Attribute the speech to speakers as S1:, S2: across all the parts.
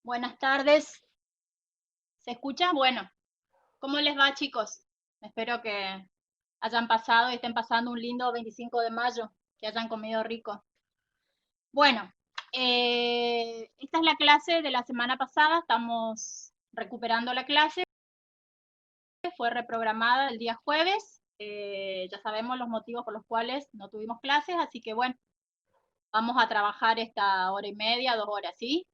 S1: Buenas tardes. ¿Se escucha? Bueno, ¿cómo les va, chicos? Espero que hayan pasado y estén pasando un lindo 25 de mayo, que hayan comido rico. Bueno, esta es la clase de la semana pasada, estamos recuperando la clase, fue reprogramada el día jueves, ya sabemos los motivos por los cuales no tuvimos clases, así que bueno, vamos a trabajar esta hora y media, 2 horas, ¿sí?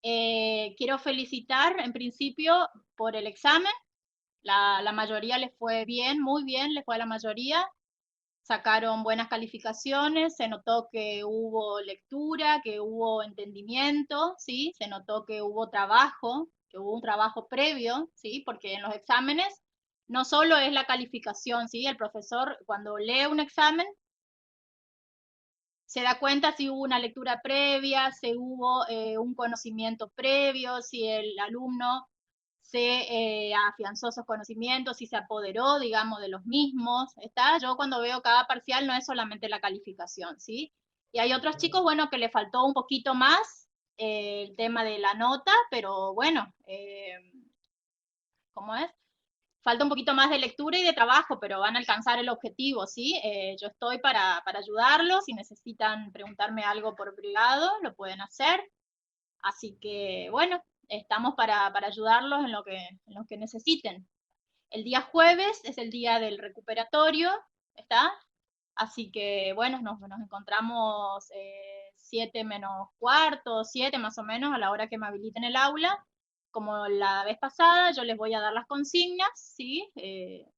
S1: Quiero felicitar en principio por el examen. La mayoría les fue bien, muy bien, les fue a la mayoría. Sacaron buenas calificaciones, se notó que hubo lectura, que hubo entendimiento, ¿sí? Se notó que hubo trabajo, que hubo un trabajo previo, ¿sí? Porque en los exámenes no solo es la calificación, ¿sí? El profesor cuando lee un examen se da cuenta si hubo una lectura previa, si hubo un conocimiento previo, si el alumno se afianzó esos conocimientos, si se apoderó, digamos, de los mismos, ¿está? Yo cuando veo cada parcial no es solamente la calificación, ¿sí? Y hay otros chicos, bueno, que le faltó un poquito más el tema de la nota, pero bueno, ¿cómo es? Falta un poquito más de lectura y de trabajo, pero van a alcanzar el objetivo, ¿sí? Yo estoy para ayudarlos, si necesitan preguntarme algo por privado, lo pueden hacer. Así que, bueno, estamos para ayudarlos en lo que necesiten. El día jueves es el día del recuperatorio, ¿está? Así que, bueno, nos encontramos 7 menos cuarto, 7 más o menos, a la hora que me habiliten el aula. Como la vez pasada, yo les voy a dar las consignas, ¿sí?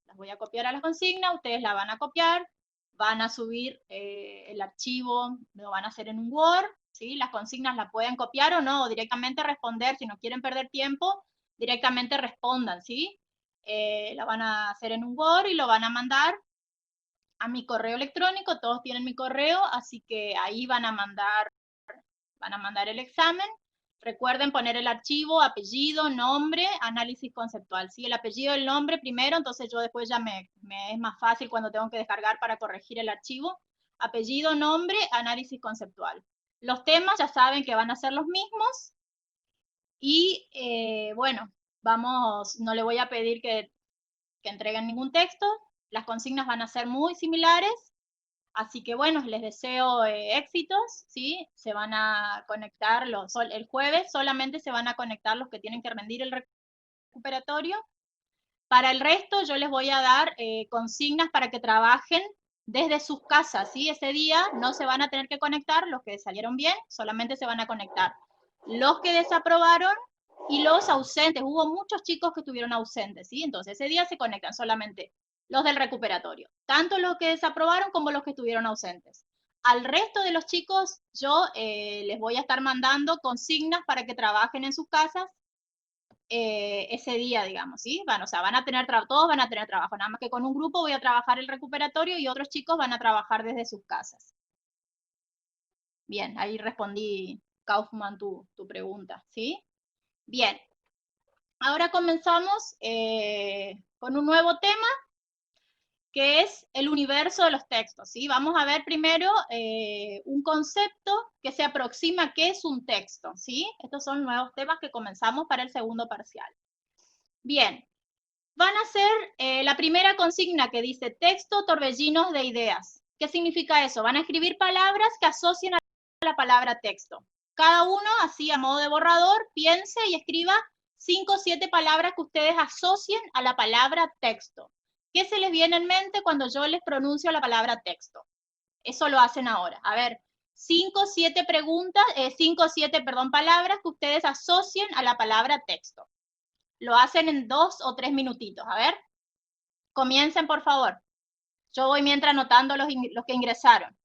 S1: Las voy a copiar a las consignas, ustedes la van a copiar, van a subir el archivo, lo van a hacer en un Word, ¿sí? Las consignas las pueden copiar o no, o directamente responder, si no quieren perder tiempo, directamente respondan, ¿sí? La van a hacer en un Word y lo van a mandar a mi correo electrónico, todos tienen mi correo, así que ahí van a mandar el examen. Recuerden poner el archivo, apellido, nombre, análisis conceptual. ¿Sí? El apellido y el nombre primero, entonces yo después ya me es más fácil cuando tengo que descargar para corregir el archivo. Apellido, nombre, análisis conceptual. Los temas ya saben que van a ser los mismos y bueno, vamos, no le voy a pedir que entreguen ningún texto. Las consignas van a ser muy similares. Así que bueno, les deseo éxitos, ¿sí? Se van a conectar el jueves, solamente se van a conectar los que tienen que rendir el recuperatorio. Para el resto yo les voy a dar consignas para que trabajen desde sus casas, ¿sí? Ese día no se van a tener que conectar los que salieron bien, solamente se van a conectar los que desaprobaron y los ausentes. Hubo muchos chicos que estuvieron ausentes, ¿sí? Entonces ese día se conectan solamente los del recuperatorio, tanto los que desaprobaron como los que estuvieron ausentes. Al resto de los chicos yo les voy a estar mandando consignas para que trabajen en sus casas ese día, digamos, ¿sí? O sea, van a tener todos van a tener trabajo, nada más que con un grupo voy a trabajar el recuperatorio y otros chicos van a trabajar desde sus casas. Bien, ahí respondí, Kaufman, tu pregunta, ¿sí? Bien, ahora comenzamos con un nuevo tema que es el universo de los textos, ¿sí? Vamos a ver primero un concepto que se aproxima a qué es un texto, ¿sí? Estos son nuevos temas que comenzamos para el segundo parcial. Bien, van a hacer la primera consigna que dice texto torbellinos de ideas. ¿Qué significa eso? Van a escribir palabras que asocien a la palabra texto. Cada uno, así a modo de borrador, piense y escriba 5 o 7 palabras que ustedes asocien a la palabra texto. ¿Qué se les viene en mente cuando yo les pronuncio la palabra texto? Eso lo hacen ahora. A ver, 5 o 7 preguntas, 5 o 7, perdón, palabras que ustedes asocien a la palabra texto. Lo hacen en 2 o 3 minutitos. A ver, comiencen por favor. Yo voy mientras anotando los que ingresaron.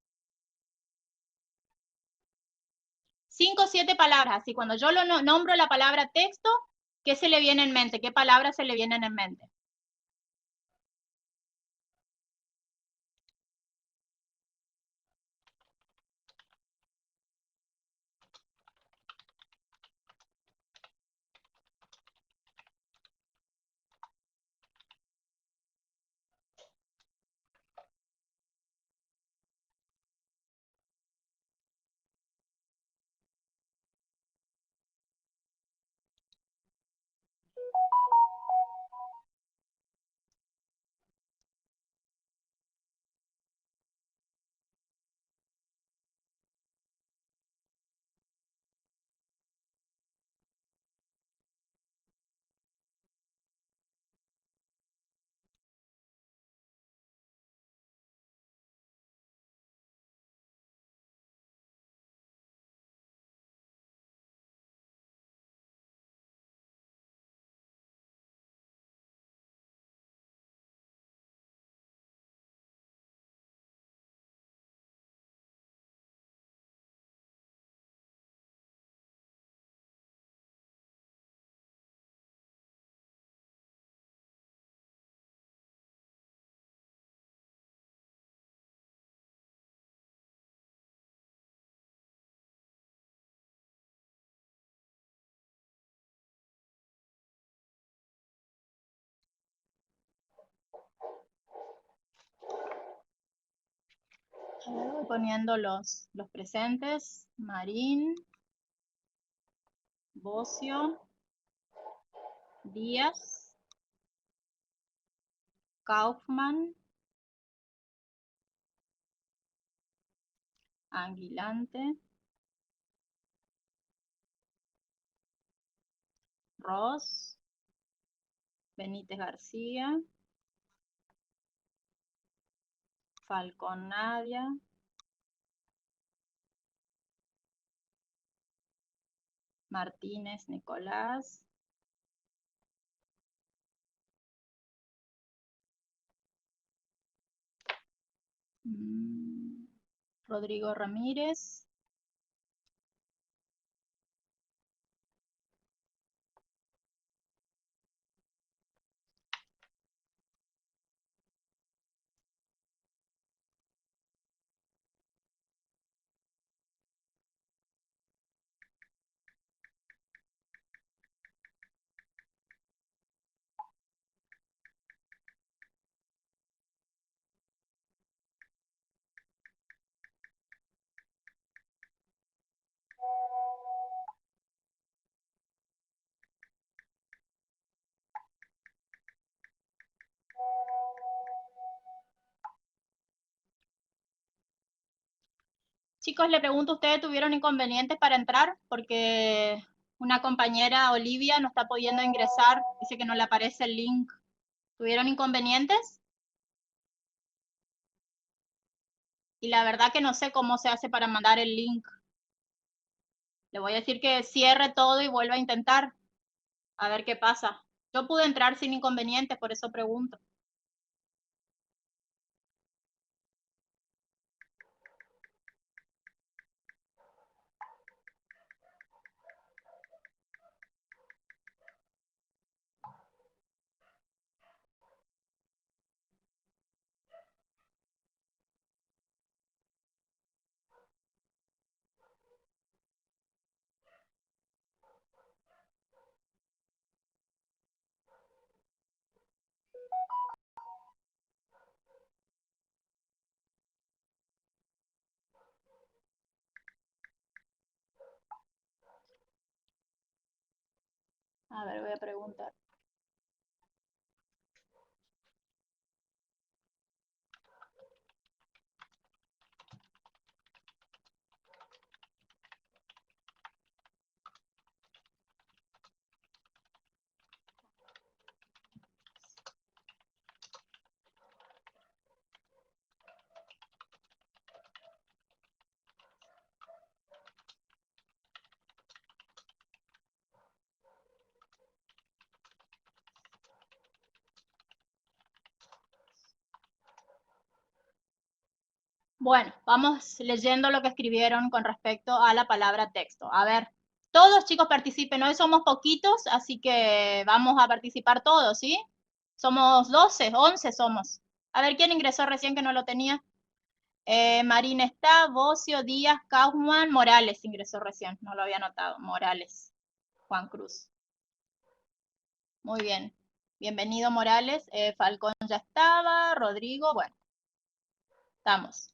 S1: 5 o 7 palabras, así cuando yo lo nombro la palabra texto, ¿qué se le viene en mente? ¿Qué palabras se le vienen en mente? Voy poniendo los presentes. Marín, Bocio, Díaz, Kaufman, Anguilante, Ross, Benítez García, Falcón Nadia, Martínez Nicolás, Rodrigo Ramírez, chicos, le pregunto, ¿ustedes tuvieron inconvenientes para entrar? Porque una compañera, Olivia, no está pudiendo ingresar, dice que no le aparece el link. ¿Tuvieron inconvenientes? Y la verdad que no sé cómo se hace para mandar el link. Le voy a decir que cierre todo y vuelva a intentar. A ver qué pasa. Yo pude entrar sin inconvenientes, por eso pregunto. A ver, voy a preguntar. Bueno, vamos leyendo lo que escribieron con respecto a la palabra texto. A ver, todos chicos participen, hoy somos poquitos, así que vamos a participar todos, ¿sí? Somos 12, 11 somos. A ver, ¿quién ingresó recién que no lo tenía? Marina está, Bocio, Díaz, Kaufman, Morales ingresó recién, no lo había notado, Morales, Juan Cruz. Muy bien, bienvenido Morales, Falcón ya estaba, Rodrigo, bueno, estamos.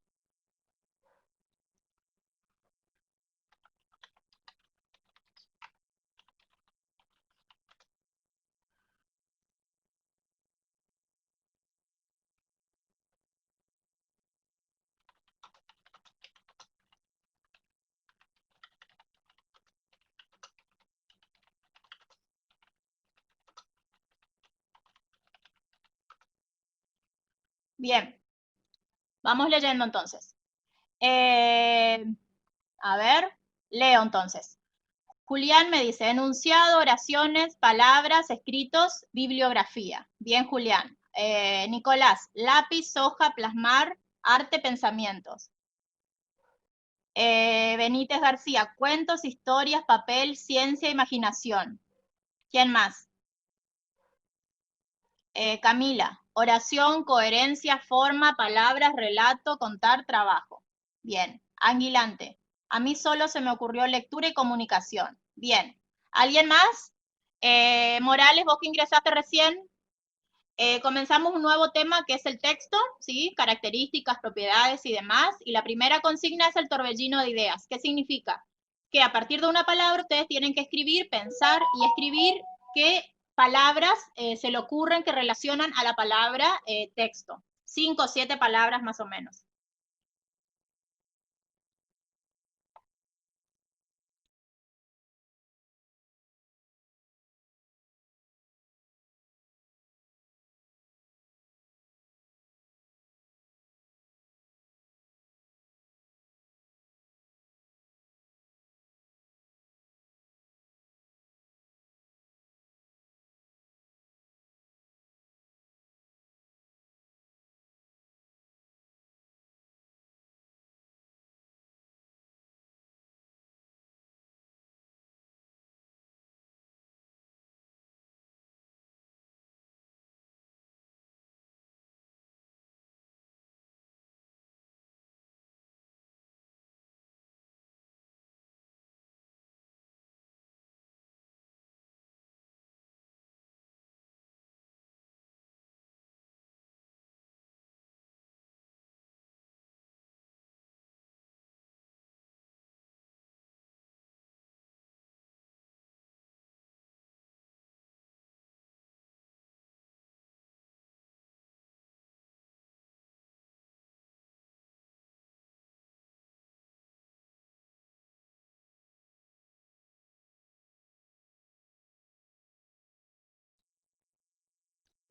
S1: Bien, vamos leyendo entonces. A ver, leo entonces. Julián me dice, enunciado, oraciones, palabras, escritos, bibliografía. Bien, Julián. Nicolás, lápiz, hoja, plasmar, arte, pensamientos. Benítez García, cuentos, historias, papel, ciencia, imaginación. ¿Quién más? Camila, oración, coherencia, forma, palabras, relato, contar, trabajo. Bien. Anguilante, a mí solo se me ocurrió lectura y comunicación. Bien. ¿Alguien más? Morales, vos que ingresaste recién. Comenzamos un nuevo tema que es el texto, ¿sí? Características, propiedades y demás. Y la primera consigna es el torbellino de ideas. ¿Qué significa? Que a partir de una palabra ustedes tienen que escribir, pensar y escribir qué palabras se le ocurren que relacionan a la palabra texto. 5 o 7 palabras más o menos.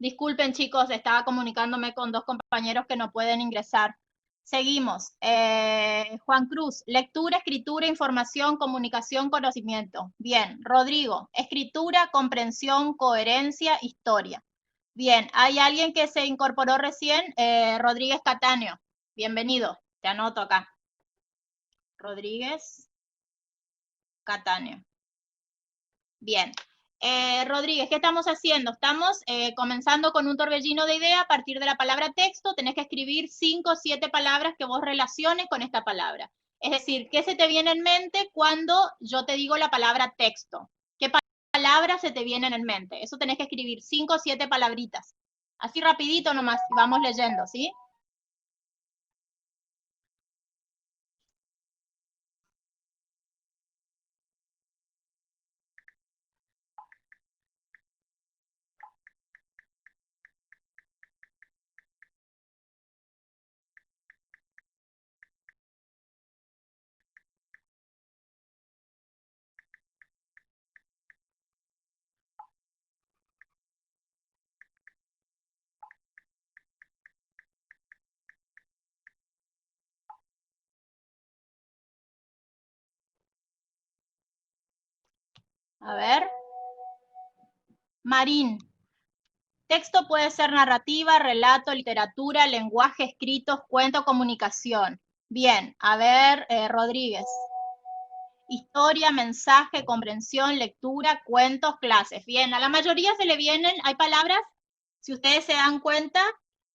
S1: Disculpen, chicos, estaba comunicándome con 2 compañeros que no pueden ingresar. Seguimos. Juan Cruz, lectura, escritura, información, comunicación, conocimiento. Bien. Rodrigo, escritura, comprensión, coherencia, historia. Bien. ¿Hay alguien que se incorporó recién? Rodríguez Catáneo. Bienvenido. Te anoto acá. Rodríguez Catáneo. Bien. Rodríguez, ¿qué estamos haciendo? Estamos comenzando con un torbellino de idea a partir de la palabra texto. Tenés que escribir 5 o 7 palabras que vos relaciones con esta palabra. Es decir, ¿qué se te viene en mente cuando yo te digo la palabra texto? ¿Qué palabras se te vienen en mente? Eso tenés que escribir 5 o 7 palabritas. Así rapidito nomás, vamos leyendo, ¿sí? A ver. Marín. Texto puede ser narrativa, relato, literatura, lenguaje, escritos, cuento, comunicación. Bien, a ver, Rodríguez. Historia, mensaje, comprensión, lectura, cuentos, clases. Bien, a la mayoría se le vienen, hay palabras, si ustedes se dan cuenta,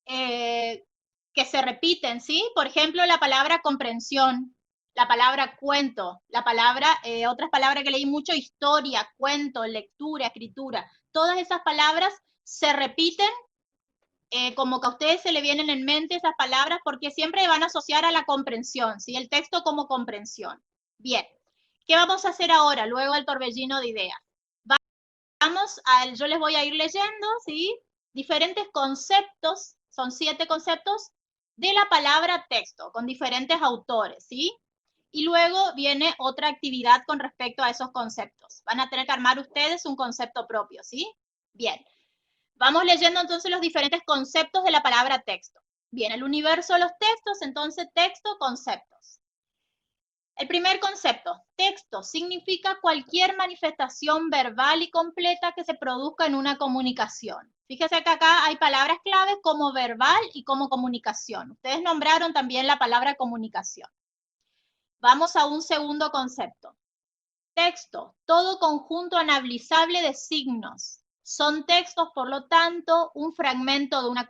S1: que se repiten, ¿sí? Por ejemplo, la palabra comprensión, la palabra cuento, la palabra, otras palabras que leí mucho, historia, cuento, lectura, escritura. Todas esas palabras se repiten como que a ustedes se le vienen en mente esas palabras porque siempre van a asociar a la comprensión, ¿sí? El texto como comprensión. Bien, ¿qué vamos a hacer ahora, luego del torbellino de ideas? Yo les voy a ir leyendo, ¿sí? Diferentes conceptos, son 7 conceptos, de la palabra texto, con diferentes autores, ¿sí? Y luego viene otra actividad con respecto a esos conceptos. Van a tener que armar ustedes un concepto propio, ¿sí? Bien. Vamos leyendo entonces los diferentes conceptos de la palabra texto. Bien, el universo de los textos, entonces texto, conceptos. El primer concepto, texto, significa cualquier manifestación verbal y completa que se produzca en una comunicación. Fíjese que acá hay palabras claves como verbal y como comunicación. Ustedes nombraron también la palabra comunicación. Vamos a un segundo concepto. Texto, todo conjunto analizable de signos. Son textos, por lo tanto, un fragmento de una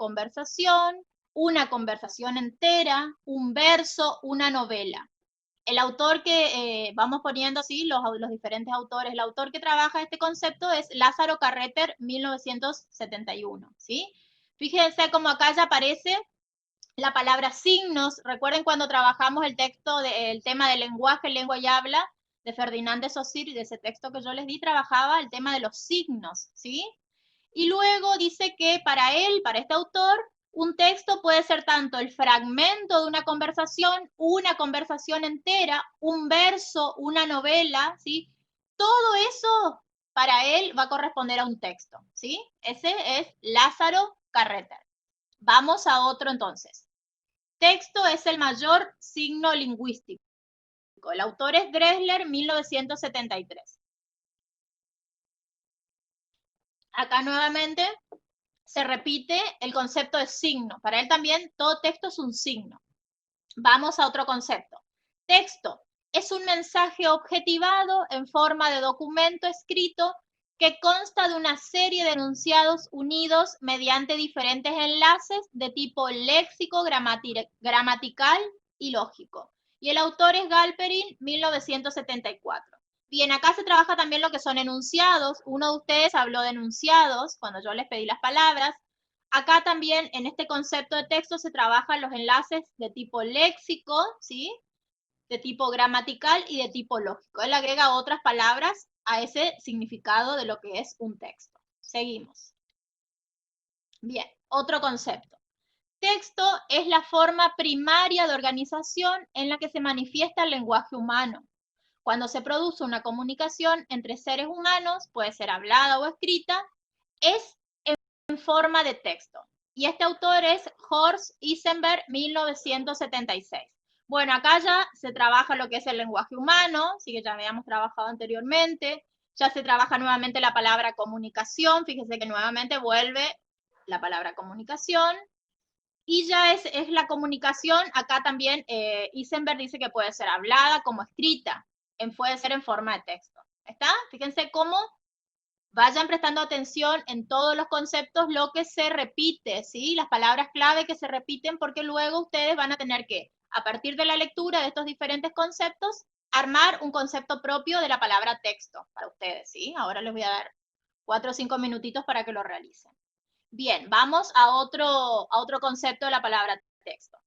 S1: conversación entera, un verso, una novela. El autor que, vamos poniendo así, los diferentes autores, el autor que trabaja este concepto es Lázaro Carreter, 1971, ¿sí? Fíjense cómo acá ya aparece la palabra signos. Recuerden cuando trabajamos el texto, el tema del lenguaje, lengua y habla, de Ferdinand de Saussure, de ese texto que yo les di, trabajaba el tema de los signos, ¿sí? Y luego dice que para él, para este autor, un texto puede ser tanto el fragmento de una conversación entera, un verso, una novela, ¿sí? Todo eso para él va a corresponder a un texto, ¿sí? Ese es Lázaro Carreter. Vamos a otro entonces. Texto es el mayor signo lingüístico. El autor es Dressler, 1973. Acá nuevamente se repite el concepto de signo. Para él también todo texto es un signo. Vamos a otro concepto. Texto es un mensaje objetivado en forma de documento escrito que consta de una serie de enunciados unidos mediante diferentes enlaces de tipo léxico, gramatical y lógico. Y el autor es Galperin, 1974. Bien, acá se trabaja también lo que son enunciados. Uno de ustedes habló de enunciados cuando yo les pedí las palabras. Acá también en este concepto de texto se trabajan los enlaces de tipo léxico, ¿sí? De tipo gramatical y de tipo lógico. Él agrega otras palabras a ese significado de lo que es un texto. Seguimos. Bien, otro concepto. Texto es la forma primaria de organización en la que se manifiesta el lenguaje humano. Cuando se produce una comunicación entre seres humanos, puede ser hablada o escrita, es en forma de texto. Y este autor es Horst Eisenberg, 1976. Bueno, acá ya se trabaja lo que es el lenguaje humano, así que ya habíamos trabajado anteriormente. Ya se trabaja nuevamente la palabra comunicación, fíjense que nuevamente vuelve la palabra comunicación. Y ya es la comunicación, acá también Eisenberg dice que puede ser hablada como escrita, puede ser en forma de texto. ¿Está? Fíjense cómo vayan prestando atención en todos los conceptos, lo que se repite, ¿sí? Las palabras clave que se repiten, porque luego ustedes van a tener que, a partir de la lectura de estos diferentes conceptos, armar un concepto propio de la palabra texto para ustedes, ¿sí? Ahora les voy a dar 4 o 5 minutitos para que lo realicen. Bien, vamos a otro concepto de la palabra texto.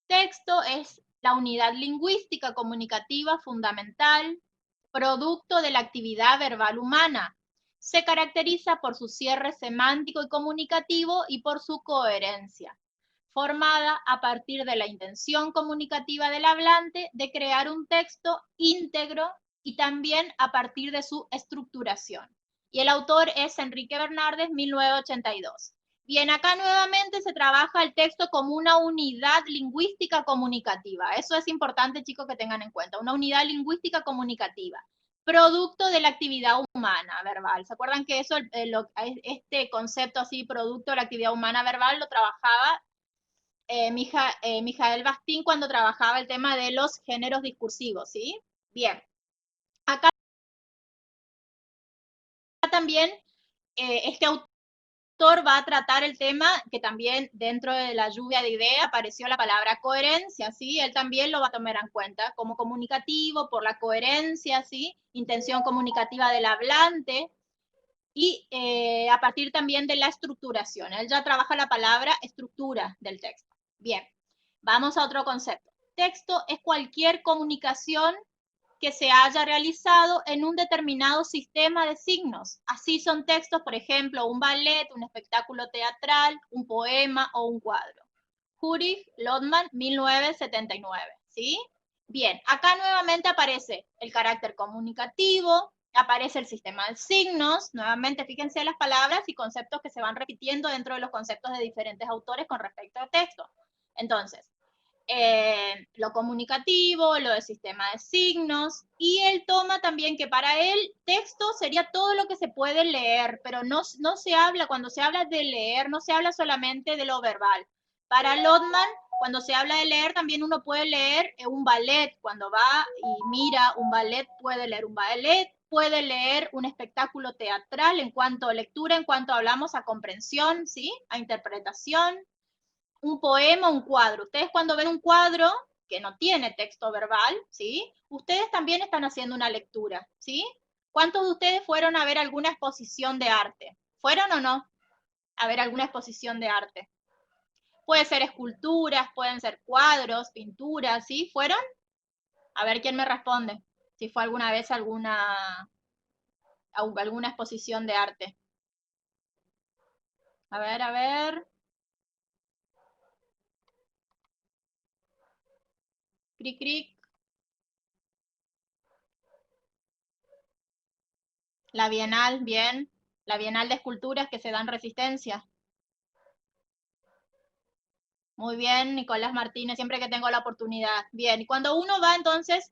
S1: Texto es la unidad lingüística comunicativa fundamental, producto de la actividad verbal humana. Se caracteriza por su cierre semántico y comunicativo y por su coherencia, formada a partir de la intención comunicativa del hablante de crear un texto íntegro y también a partir de su estructuración. Y el autor es Enrique Bernardes, 1982. Bien, acá nuevamente se trabaja el texto como una unidad lingüística comunicativa. Eso es importante, chicos, que tengan en cuenta. Una unidad lingüística comunicativa, producto de la actividad humana verbal. ¿Se acuerdan que eso, este concepto así, producto de la actividad humana verbal, lo trabajaba Mijael Bastín cuando trabajaba el tema de los géneros discursivos, ¿sí? Bien. Acá también este autor va a tratar el tema que también dentro de la lluvia de ideas apareció la palabra coherencia, ¿sí? Él también lo va a tomar en cuenta como comunicativo por la coherencia, ¿sí? Intención comunicativa del hablante y a partir también de la estructuración. Él ya trabaja la palabra estructura del texto. Bien, vamos a otro concepto. Texto es cualquier comunicación que se haya realizado en un determinado sistema de signos. Así son textos, por ejemplo, un ballet, un espectáculo teatral, un poema o un cuadro. Jurij Lotman, 1979, ¿sí? Bien, acá nuevamente aparece el carácter comunicativo, aparece el sistema de signos, nuevamente fíjense las palabras y conceptos que se van repitiendo dentro de los conceptos de diferentes autores con respecto al texto. Entonces, lo comunicativo, lo del sistema de signos, y él toma también que para él texto sería todo lo que se puede leer, pero no se habla, cuando se habla de leer, no se habla solamente de lo verbal. Para Lotman, cuando se habla de leer, también uno puede leer un ballet, cuando va y mira un ballet, puede leer un ballet, puede leer un espectáculo teatral en cuanto a lectura, en cuanto hablamos a comprensión, ¿sí? A interpretación, un poema, un cuadro. Ustedes cuando ven un cuadro que no tiene texto verbal, ¿sí? Ustedes también están haciendo una lectura, ¿sí? ¿Cuántos de ustedes fueron a ver alguna exposición de arte? ¿Fueron o no? a ver alguna exposición de arte. Puede ser esculturas, pueden ser cuadros, pinturas, ¿sí? ¿Fueron? A ver quién me responde. Si fue alguna vez alguna exposición de arte. A ver, a ver. Cric, cric. La Bienal, bien. La Bienal de Esculturas que se dan Resistencia. Muy bien, Nicolás Martínez, siempre que tengo la oportunidad. Bien, y cuando uno va entonces,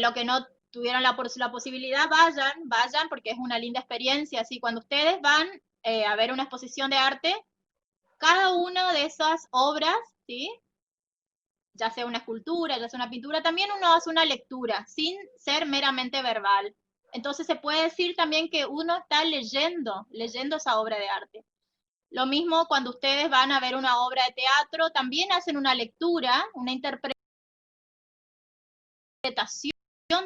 S1: lo que no tuvieron la posibilidad, vayan, porque es una linda experiencia. Así, cuando ustedes van a ver una exposición de arte, cada una de esas obras, ¿sí? Ya sea una escultura, ya sea una pintura, también uno hace una lectura, sin ser meramente verbal. Entonces se puede decir también que uno está leyendo esa obra de arte. Lo mismo cuando ustedes van a ver una obra de teatro, también hacen una lectura, una interpretación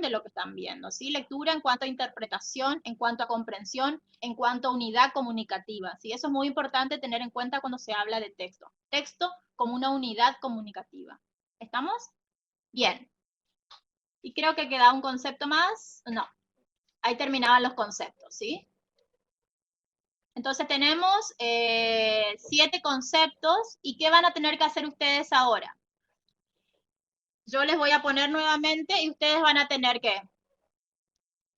S1: de lo que están viendo, ¿sí? Lectura en cuanto a interpretación, en cuanto a comprensión, en cuanto a unidad comunicativa, ¿sí? Eso es muy importante tener en cuenta cuando se habla de texto. Texto como una unidad comunicativa. ¿Estamos? Bien. Y creo que queda un concepto más. No, ahí terminaban los conceptos, ¿sí? Entonces tenemos 7 conceptos. ¿Y qué van a tener que hacer ustedes ahora? Yo les voy a poner nuevamente y ustedes van a tener que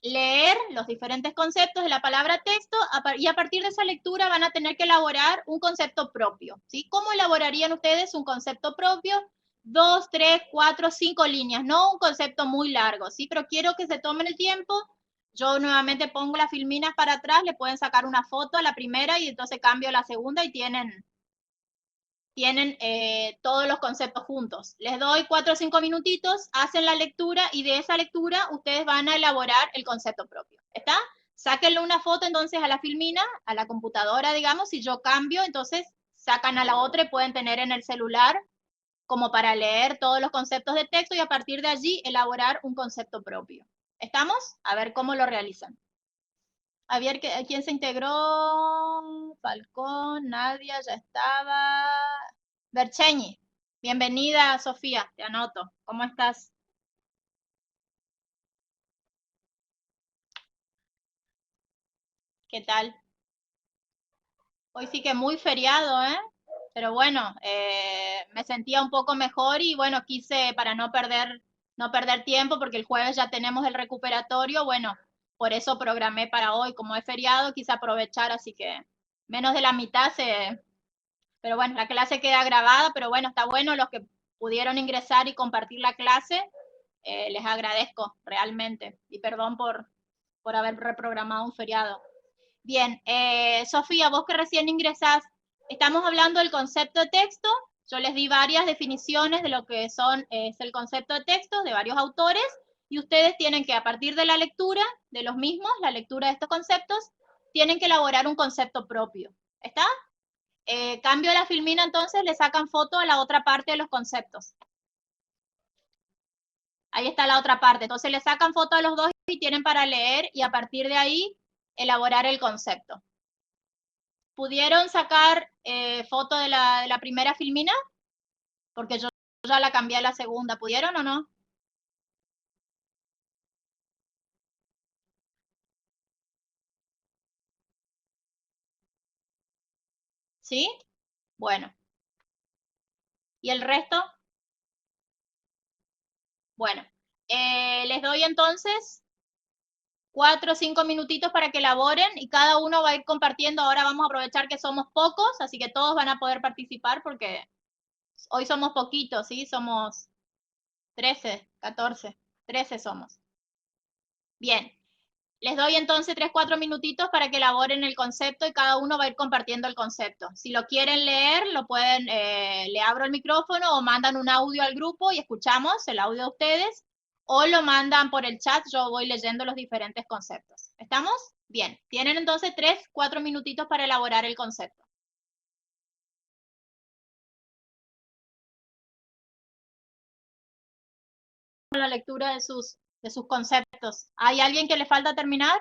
S1: leer los diferentes conceptos de la palabra texto y a partir de esa lectura van a tener que elaborar un concepto propio, ¿sí? ¿Cómo elaborarían ustedes un concepto propio? 2, 3, 4, 5 líneas, no un concepto muy largo, ¿sí? Pero quiero que se tomen el tiempo. Yo nuevamente pongo las filminas para atrás, le pueden sacar una foto a la primera y entonces cambio a la segunda y tienen todos los conceptos juntos. Les doy 4 o 5 minutitos, hacen la lectura y de esa lectura ustedes van a elaborar el concepto propio. ¿Está? Sáquenle una foto entonces a la filmina, a la computadora, digamos, si yo cambio, entonces sacan a la otra y pueden tener en el celular como para leer todos los conceptos de texto y a partir de allí elaborar un concepto propio. ¿Estamos? A ver cómo lo realizan. A ver, ¿quién se integró? Falcón, Nadia, ya estaba. Bercheñi, bienvenida Sofía, te anoto. ¿Cómo estás? ¿Qué tal? Hoy sí que muy feriado, ¿eh? Pero bueno, me sentía un poco mejor y bueno, quise para no perder tiempo porque el jueves ya tenemos el recuperatorio, bueno, por eso programé para hoy, como es feriado, quise aprovechar, así que menos de la mitad pero bueno, la clase queda grabada, pero bueno, está bueno los que pudieron ingresar y compartir la clase, les agradezco realmente y perdón por haber reprogramado un feriado. Bien, Sofía, vos que recién ingresás, estamos hablando del concepto de texto. Yo les di varias definiciones de lo que es el concepto de texto de varios autores y ustedes tienen que, a partir de la lectura de los mismos, la lectura de estos conceptos, tienen que elaborar un concepto propio. ¿Está? Cambio la filmina, entonces le sacan foto a la otra parte de los conceptos. Ahí está la otra parte. Entonces le sacan foto a los dos y tienen para leer y a partir de ahí elaborar el concepto. ¿Pudieron sacar foto de la primera filmina? Porque yo ya la cambié a la segunda. ¿Pudieron o no? ¿Sí? Bueno. ¿Y el resto? Bueno. Les doy entonces 4 o 5 minutitos para que elaboren y cada uno va a ir compartiendo. Ahora vamos a aprovechar que somos pocos, así que todos van a poder participar porque hoy somos poquitos, ¿sí? Somos 13, 14, 13 somos. Bien, les doy entonces 3, 4 minutitos para que elaboren el concepto y cada uno va a ir compartiendo el concepto. Si lo quieren leer, lo pueden, le abro el micrófono o mandan un audio al grupo y escuchamos el audio de ustedes, o lo mandan por el chat, yo voy leyendo los diferentes conceptos. ¿Estamos? Bien, tienen entonces 3, 4 minutitos para elaborar el concepto. La lectura de sus conceptos. ¿Hay alguien que le falta terminar?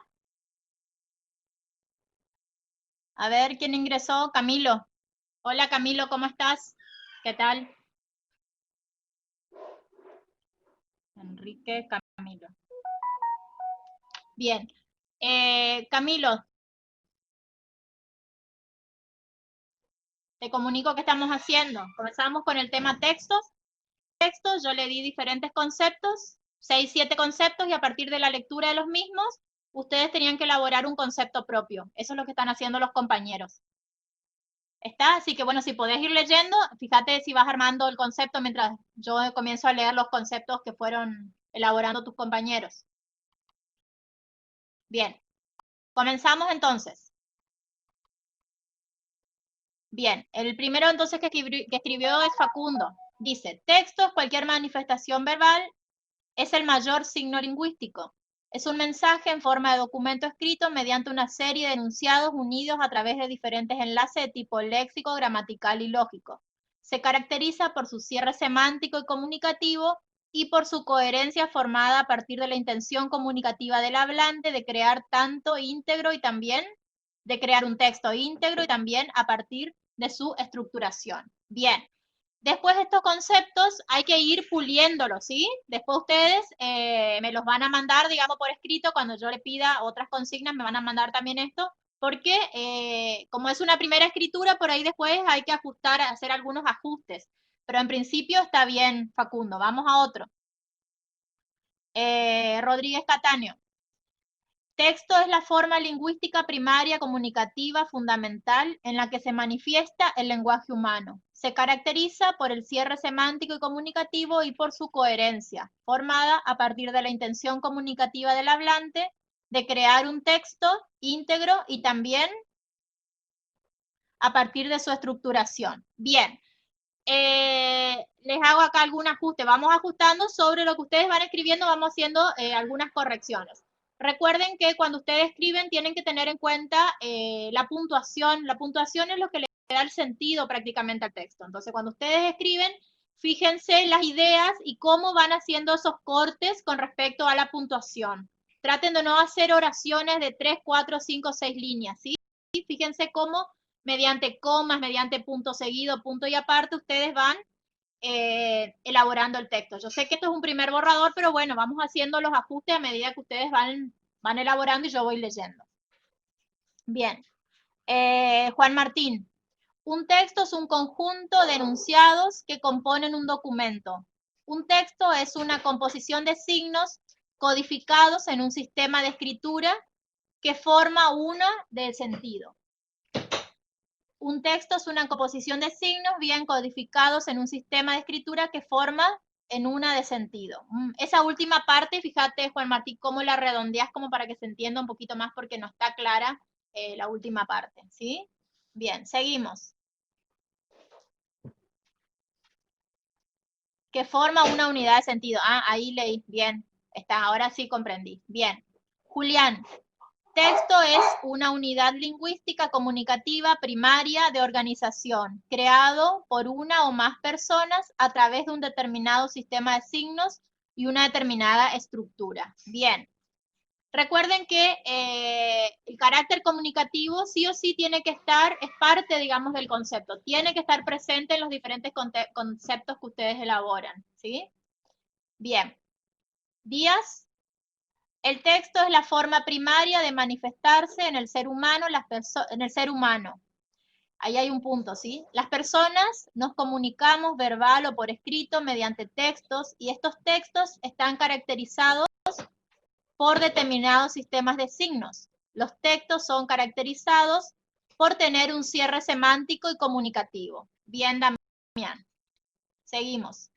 S1: A ver, ¿quién ingresó? Camilo. Hola Camilo, ¿cómo estás? ¿Qué tal? Enrique, Camilo. Bien. Camilo, te comunico qué estamos haciendo. Comenzamos con el tema textos. Textos, yo le di diferentes conceptos, 6, 7 conceptos, y a partir de la lectura de los mismos, ustedes tenían que elaborar un concepto propio. Eso es lo que están haciendo los compañeros. ¿Está? Así que bueno, si podés ir leyendo, fíjate si vas armando el concepto mientras yo comienzo a leer los conceptos que fueron elaborando tus compañeros. Bien, comenzamos entonces. Bien, el primero entonces que escribió es Facundo. Dice, texto es cualquier manifestación verbal, es el mayor signo lingüístico. Es un mensaje en forma de documento escrito mediante una serie de enunciados unidos a través de diferentes enlaces de tipo léxico, gramatical y lógico. Se caracteriza por su cierre semántico y comunicativo y por su coherencia formada a partir de la intención comunicativa del hablante de crear tanto íntegro y también de crear un texto íntegro y también a partir de su estructuración. Bien, después de estos conceptos hay que ir puliéndolos, ¿sí? Después ustedes me los van a mandar, digamos, por escrito, cuando yo le pida otras consignas me van a mandar también esto, porque como es una primera escritura, por ahí después hay que ajustar, hacer algunos ajustes. Pero en principio está bien, Facundo. Vamos a otro. Rodríguez Cataño. Texto es la forma lingüística primaria comunicativa fundamental en la que se manifiesta el lenguaje humano. Se caracteriza por el cierre semántico y comunicativo y por su coherencia, formada a partir de la intención comunicativa del hablante de crear un texto íntegro y también a partir de su estructuración. Bien, les hago acá algún ajuste. Vamos ajustando sobre lo que ustedes van escribiendo, vamos haciendo algunas correcciones. Recuerden que cuando ustedes escriben tienen que tener en cuenta la puntuación. La puntuación es lo que le da el sentido prácticamente al texto. Entonces, cuando ustedes escriben, fíjense las ideas y cómo van haciendo esos cortes con respecto a la puntuación. Traten de no hacer oraciones de 3, 4, 5, 6 líneas, ¿sí? Fíjense cómo mediante comas, mediante punto seguido, punto y aparte, ustedes van elaborando el texto. Yo sé que esto es un primer borrador, pero bueno, vamos haciendo los ajustes a medida que ustedes van elaborando y yo voy leyendo. Bien. Juan Martín. Un texto es un conjunto de enunciados que componen un documento. Un texto es una composición de signos codificados en un sistema de escritura que forma una del sentido. Un texto es una composición de signos bien codificados en un sistema de escritura que forma en una de sentido. Esa última parte, fíjate, Juan Martín, cómo la redondeas como para que se entienda un poquito más porque no está clara la última parte, ¿sí? Bien, seguimos. Que forma una unidad de sentido. Ah, ahí leí, bien. Está, ahora sí comprendí. Bien. Julián, texto es una unidad lingüística comunicativa primaria de organización, creado por una o más personas a través de un determinado sistema de signos y una determinada estructura. Bien. Recuerden que el carácter comunicativo sí o sí tiene que estar, es parte, digamos, del concepto. Tiene que estar presente en los diferentes conceptos que ustedes elaboran, ¿sí? Bien. Díaz. El texto es la forma primaria de manifestarse en el ser humano, Ahí hay un punto, ¿sí? Las personas nos comunicamos verbal o por escrito mediante textos y estos textos están caracterizados por determinados sistemas de signos. Los textos son caracterizados por tener un cierre semántico y comunicativo. Bien, Damián. Seguimos.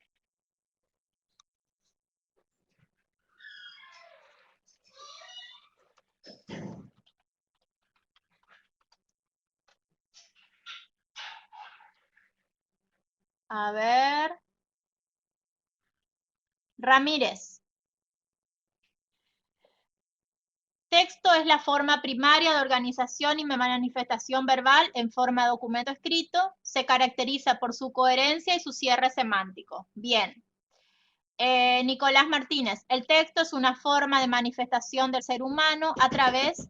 S1: A ver. Ramírez. Texto es la forma primaria de organización y manifestación verbal en forma de documento escrito. Se caracteriza por su coherencia y su cierre semántico. Bien. Nicolás Martínez. El texto es una forma de manifestación del ser humano a través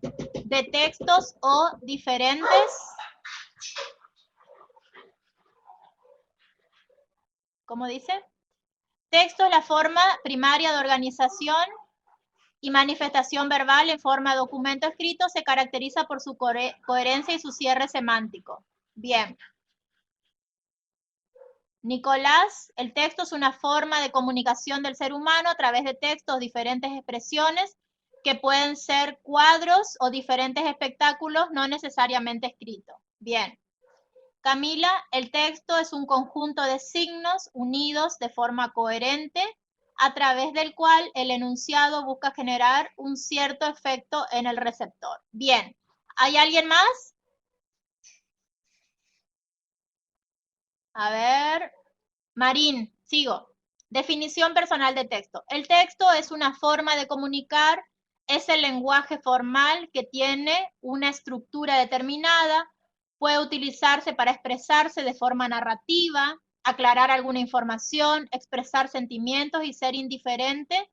S1: de textos o diferentes. ¿Cómo dice? Texto es la forma primaria de organización y manifestación verbal en forma de documento escrito, se caracteriza por su coherencia y su cierre semántico. Bien. Nicolás, el texto es una forma de comunicación del ser humano a través de textos, diferentes expresiones que pueden ser cuadros o diferentes espectáculos, no necesariamente escritos. Bien. Camila, el texto es un conjunto de signos unidos de forma coherente a través del cual el enunciado busca generar un cierto efecto en el receptor. Bien, ¿hay alguien más? A ver, Marín, sigo. Definición personal de texto. El texto es una forma de comunicar, es el lenguaje formal que tiene una estructura determinada, puede utilizarse para expresarse de forma narrativa, aclarar alguna información, expresar sentimientos y ser indiferente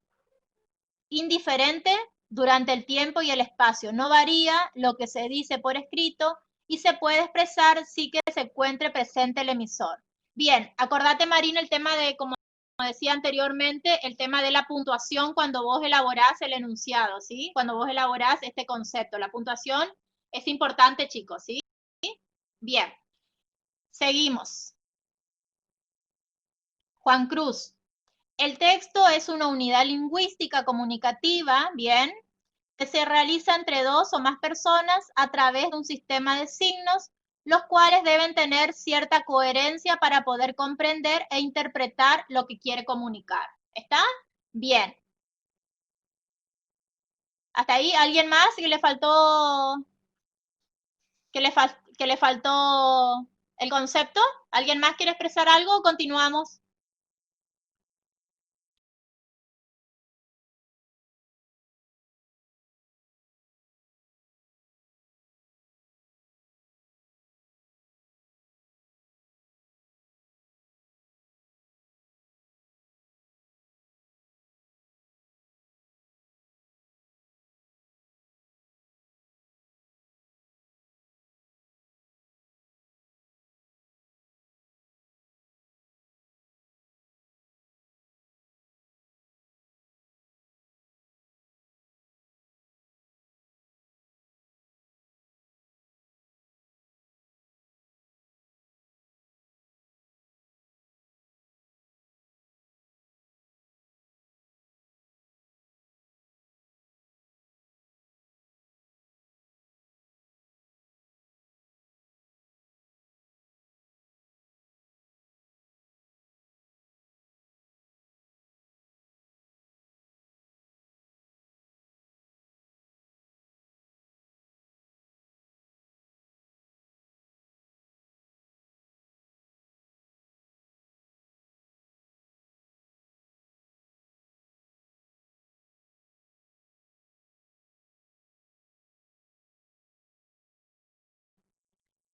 S1: durante el tiempo y el espacio. No varía lo que se dice por escrito y se puede expresar sin que se encuentre presente el emisor. Bien, acordate, Marina, el tema de, como decía anteriormente, el tema de la puntuación cuando vos elaborás el enunciado, ¿sí? Cuando vos elaborás este concepto. La puntuación es importante, chicos, ¿sí? Bien, seguimos. Juan Cruz. El texto es una unidad lingüística comunicativa, bien, que se realiza entre dos o más personas a través de un sistema de signos, los cuales deben tener cierta coherencia para poder comprender e interpretar lo que quiere comunicar. ¿Está? Bien. ¿Hasta ahí? ¿Alguien más que le faltó, que le faltó el concepto? ¿Alguien más quiere expresar algo o continuamos?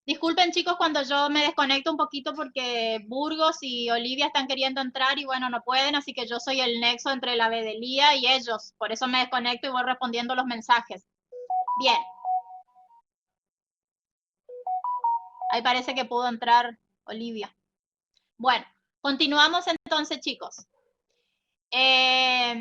S1: Disculpen, chicos, cuando yo me desconecto un poquito porque Burgos y Olivia están queriendo entrar y bueno, no pueden, así que yo soy el nexo entre la Bedelía y ellos. Por eso me desconecto y voy respondiendo los mensajes. Bien. Ahí parece que pudo entrar Olivia. Bueno, continuamos entonces, chicos.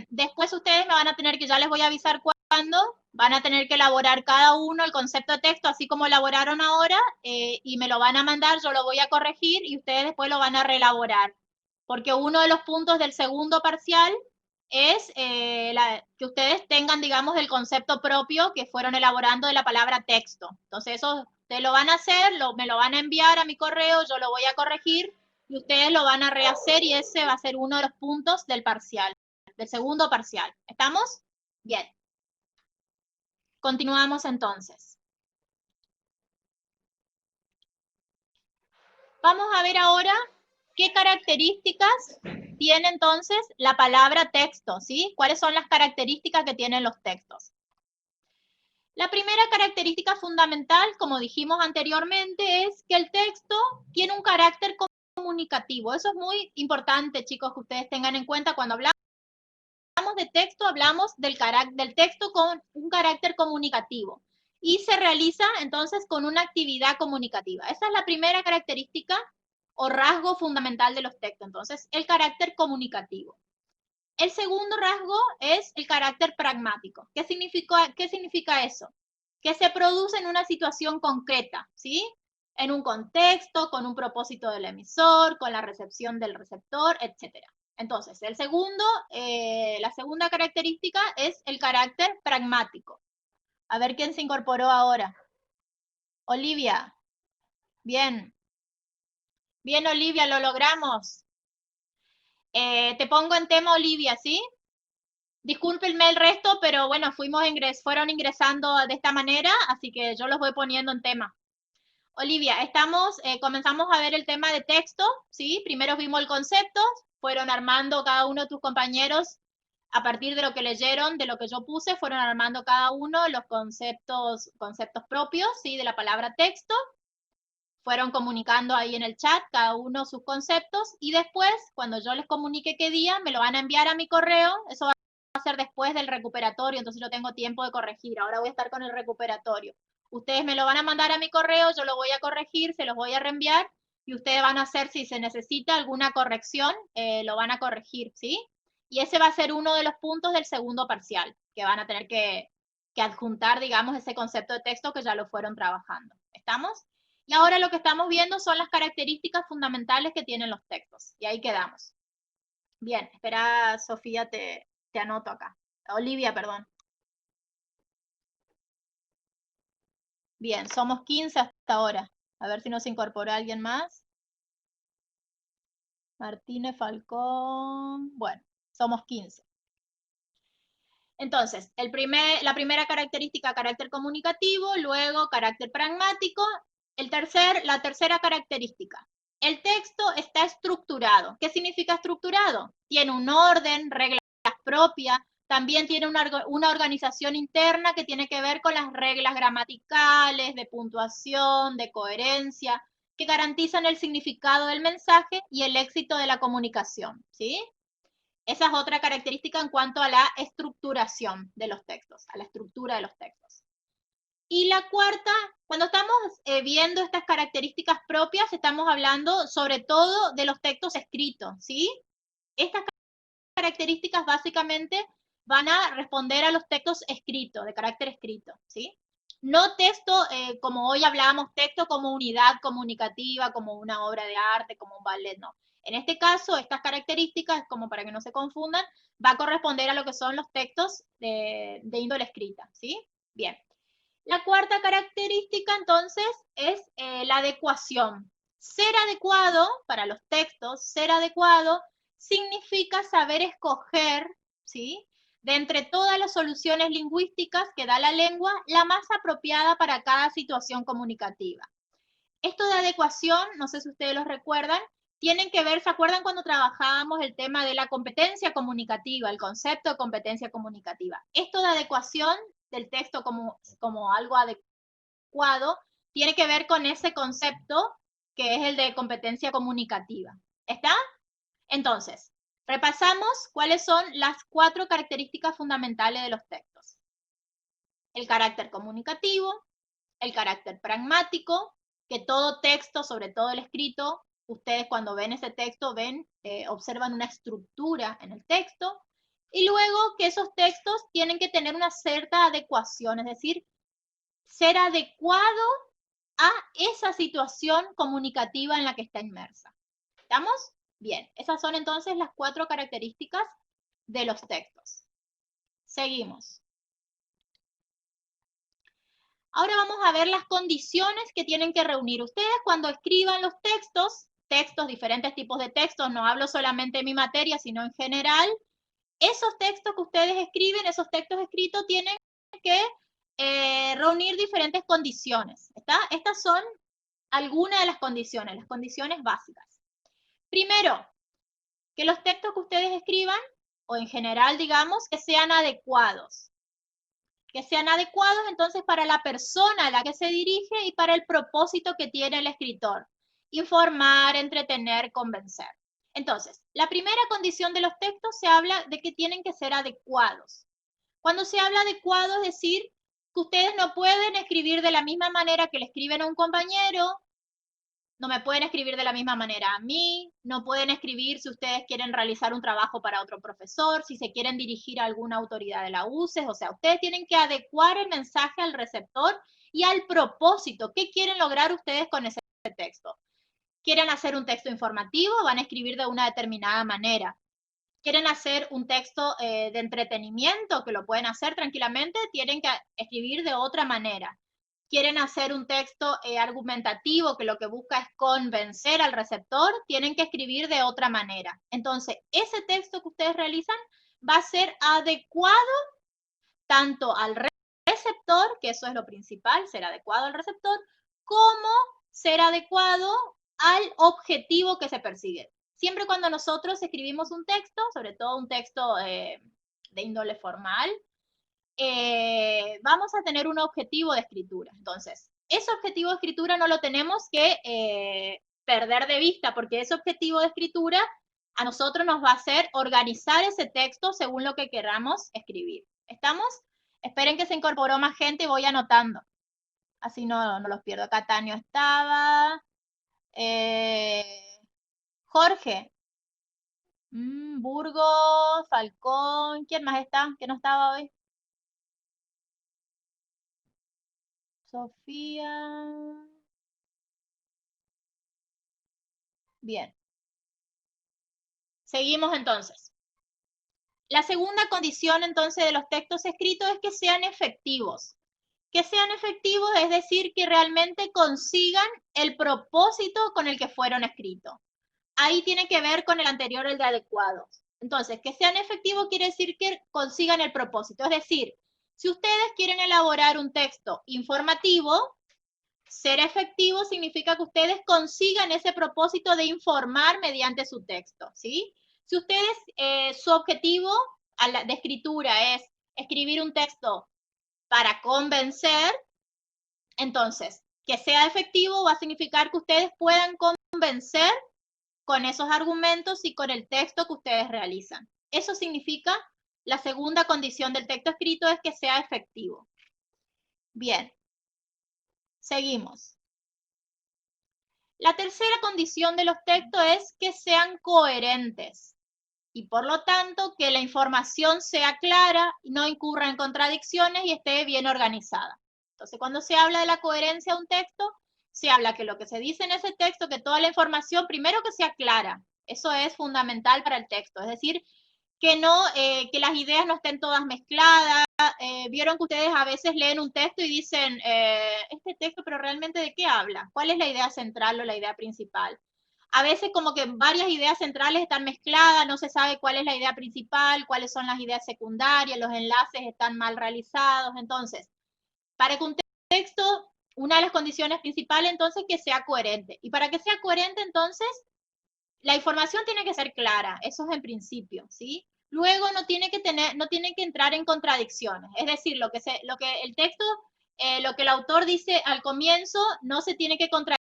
S1: Después ustedes me van a tener que, ya les voy a avisar cuándo, van a tener que elaborar cada uno el concepto de texto, así como elaboraron ahora, y me lo van a mandar, yo lo voy a corregir y ustedes después lo van a reelaborar. Porque uno de los puntos del segundo parcial es que ustedes tengan, digamos, el concepto propio que fueron elaborando de la palabra texto. Entonces, eso ustedes lo van a hacer, me lo van a enviar a mi correo, yo lo voy a corregir y ustedes lo van a rehacer y ese va a ser uno de los puntos del parcial, del segundo parcial. ¿Estamos? Bien. Continuamos entonces. Vamos a ver ahora qué características tiene entonces la palabra texto, ¿sí? ¿Cuáles son las características que tienen los textos? La primera característica fundamental, como dijimos anteriormente, es que el texto tiene un carácter comunicativo. Eso es muy importante, chicos, que ustedes tengan en cuenta cuando hablamos de texto, hablamos del texto con un carácter comunicativo. y se realiza entonces con una actividad comunicativa. Esa es la primera característica o rasgo fundamental de los textos, entonces, el carácter comunicativo. El segundo rasgo es el carácter pragmático. ¿Qué significa eso? Que se produce en una situación concreta, ¿sí? En un contexto, con un propósito del emisor, con la recepción del receptor, etc. Entonces, la segunda característica es el carácter pragmático. A ver quién se incorporó ahora. Olivia. Bien. Bien, Olivia, lo logramos. Te pongo en tema, Olivia, ¿sí? Discúlpenme el resto, pero bueno, fueron ingresando de esta manera, así que yo los voy poniendo en tema. Olivia, comenzamos a ver el tema de texto, ¿sí? Primero vimos el concepto, fueron armando cada uno de tus compañeros, a partir de lo que leyeron, de lo que yo puse, fueron armando cada uno los conceptos propios, ¿sí? De la palabra texto. Fueron comunicando ahí en el chat cada uno sus conceptos y después, cuando yo les comunique qué día, me lo van a enviar a mi correo. Eso va a ser después del recuperatorio, entonces yo tengo tiempo de corregir. Ahora voy a estar con el recuperatorio. Ustedes me lo van a mandar a mi correo, yo lo voy a corregir, se los voy a reenviar y ustedes van a hacer, si se necesita alguna corrección, lo van a corregir, ¿sí? Y ese va a ser uno de los puntos del segundo parcial, que van a tener que adjuntar, digamos, ese concepto de texto que ya lo fueron trabajando. ¿Estamos? Y ahora lo que estamos viendo son las características fundamentales que tienen los textos. Y ahí quedamos. Bien, espera, Sofía, te anoto acá. Olivia, perdón. Bien, somos 15 hasta ahora. A ver si nos incorpora alguien más. Martínez, Falcón. Bueno, somos 15. Entonces, la primera característica, carácter comunicativo, luego carácter pragmático. La tercera característica, el texto está estructurado. ¿Qué significa estructurado? Tiene un orden, reglas propias, también tiene una organización interna que tiene que ver con las reglas gramaticales, de puntuación, de coherencia, que garantizan el significado del mensaje y el éxito de la comunicación, ¿sí? Esa es otra característica en cuanto a la estructuración de los textos, a la estructura de los textos. Y la cuarta, cuando estamos viendo estas características propias, estamos hablando sobre todo de los textos escritos, ¿sí? Estas características básicamente van a responder a los textos escritos, de carácter escrito, ¿sí? No texto, como hoy hablábamos, texto como unidad comunicativa, como una obra de arte, como un ballet, no. En este caso, estas características, como para que no se confundan, va a corresponder a lo que son los textos de índole escrita, ¿sí? Bien. La cuarta característica, entonces, es la adecuación. Ser adecuado, para los textos, ser adecuado significa saber escoger, ¿sí? De entre todas las soluciones lingüísticas que da la lengua, la más apropiada para cada situación comunicativa. Esto de adecuación, no sé si ustedes lo recuerdan, tienen que ver, ¿se acuerdan cuando trabajábamos el tema de la competencia comunicativa, el concepto de competencia comunicativa? Esto de adecuación del texto como algo adecuado tiene que ver con ese concepto que es el de competencia comunicativa. ¿Está? Entonces, repasamos cuáles son las 4 características fundamentales de los textos. El carácter comunicativo, el carácter pragmático, que todo texto, sobre todo el escrito, ustedes cuando ven ese texto observan una estructura en el texto, y luego que esos textos tienen que tener una cierta adecuación, es decir, ser adecuado a esa situación comunicativa en la que está inmersa. ¿Estamos? Bien, esas son entonces las 4 características de los textos. Seguimos. Ahora vamos a ver las condiciones que tienen que reunir. Ustedes cuando escriban los textos, diferentes tipos de textos, no hablo solamente de mi materia, sino en general, esos textos que ustedes escriben, esos textos escritos tienen que reunir diferentes condiciones. Estas son algunas de las condiciones básicas. Primero, que los textos que ustedes escriban, o en general, digamos, que sean adecuados. Que sean adecuados entonces para la persona a la que se dirige y para el propósito que tiene el escritor. Informar, entretener, convencer. Entonces, la primera condición de los textos se habla de que tienen que ser adecuados. Cuando se habla adecuado, es decir, que ustedes no pueden escribir de la misma manera que le escriben a un compañero, no me pueden escribir de la misma manera a mí, no pueden escribir si ustedes quieren realizar un trabajo para otro profesor, si se quieren dirigir a alguna autoridad de la UCES, o sea, ustedes tienen que adecuar el mensaje al receptor y al propósito. ¿Qué quieren lograr ustedes con ese texto? ¿Quieren hacer un texto informativo? Van a escribir de una determinada manera. ¿Quieren hacer un texto de entretenimiento? Que lo pueden hacer tranquilamente, tienen que escribir de otra manera. Quieren hacer un texto argumentativo que lo que busca es convencer al receptor, tienen que escribir de otra manera. Entonces, ese texto que ustedes realizan va a ser adecuado tanto al receptor, que eso es lo principal, ser adecuado al receptor, como ser adecuado al objetivo que se persigue. Siempre cuando nosotros escribimos un texto, sobre todo un texto de índole formal, vamos a tener un objetivo de escritura. Entonces, ese objetivo de escritura no lo tenemos que perder de vista, porque ese objetivo de escritura a nosotros nos va a hacer organizar ese texto según lo que queramos escribir. ¿Estamos? Esperen que se incorporó más gente y voy anotando. Así no los pierdo. Acá Tanio estaba. Jorge. Burgos, Falcón. ¿Quién más está? ¿Que no estaba hoy? Sofía. Bien. Seguimos entonces. La segunda condición entonces de los textos escritos es que sean efectivos. Que sean efectivos es decir, que realmente consigan el propósito con el que fueron escritos. Ahí tiene que ver con el anterior, el de adecuados. Entonces, que sean efectivos quiere decir que consigan el propósito. Es decir, si ustedes quieren elaborar un texto informativo, ser efectivo significa que ustedes consigan ese propósito de informar mediante su texto, ¿sí? Si ustedes, su objetivo de escritura es escribir un texto para convencer, entonces, que sea efectivo va a significar que ustedes puedan convencer con esos argumentos y con el texto que ustedes realizan. Eso significa, la segunda condición del texto escrito es que sea efectivo. Bien, seguimos. La tercera condición de los textos es que sean coherentes y por lo tanto que la información sea clara, no incurra en contradicciones y esté bien organizada. Entonces, cuando se habla de la coherencia de un texto, se habla que lo que se dice en ese texto, que toda la información, primero que sea clara, eso es fundamental para el texto, es decir, que que las ideas no estén todas mezcladas. Vieron que ustedes a veces leen un texto y dicen, este texto, pero realmente ¿de qué habla? ¿Cuál es la idea central o la idea principal? A veces como que varias ideas centrales están mezcladas, no se sabe cuál es la idea principal, cuáles son las ideas secundarias, los enlaces están mal realizados. Entonces, para que un texto, una de las condiciones principales entonces que sea coherente. Y para que sea coherente entonces, la información tiene que ser clara, eso es en principio, ¿sí? Luego no tiene que entrar en contradicciones, es decir, lo que el texto, lo que el autor dice al comienzo no se tiene que contradecir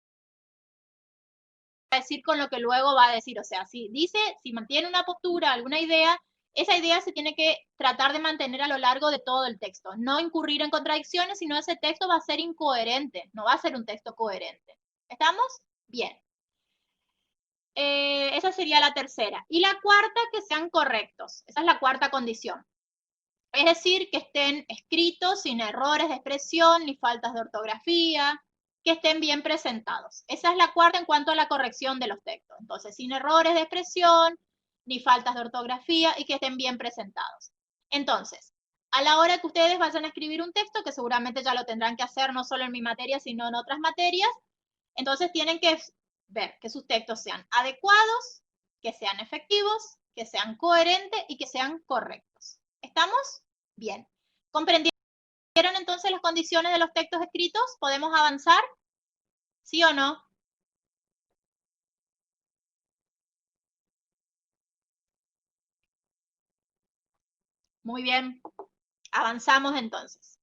S1: con lo que luego va a decir, o sea, si mantiene una postura, alguna idea, esa idea se tiene que tratar de mantener a lo largo de todo el texto, no incurrir en contradicciones, sino ese texto va a ser incoherente, no va a ser un texto coherente. ¿Estamos? Bien. Esa sería la tercera. Y la cuarta, que sean correctos. Esa es la cuarta condición. Es decir, que estén escritos sin errores de expresión ni faltas de ortografía, que estén bien presentados. Esa es la cuarta en cuanto a la corrección de los textos. Entonces, sin errores de expresión ni faltas de ortografía y que estén bien presentados. Entonces, a la hora que ustedes vayan a escribir un texto, que seguramente ya lo tendrán que hacer no solo en mi materia, sino en otras materias, entonces tienen que ver que sus textos sean adecuados, que sean efectivos, que sean coherentes y que sean correctos. ¿Estamos? Bien. ¿Comprendieron entonces las condiciones de los textos escritos? ¿Podemos avanzar? ¿Sí o no? Muy bien. Avanzamos entonces.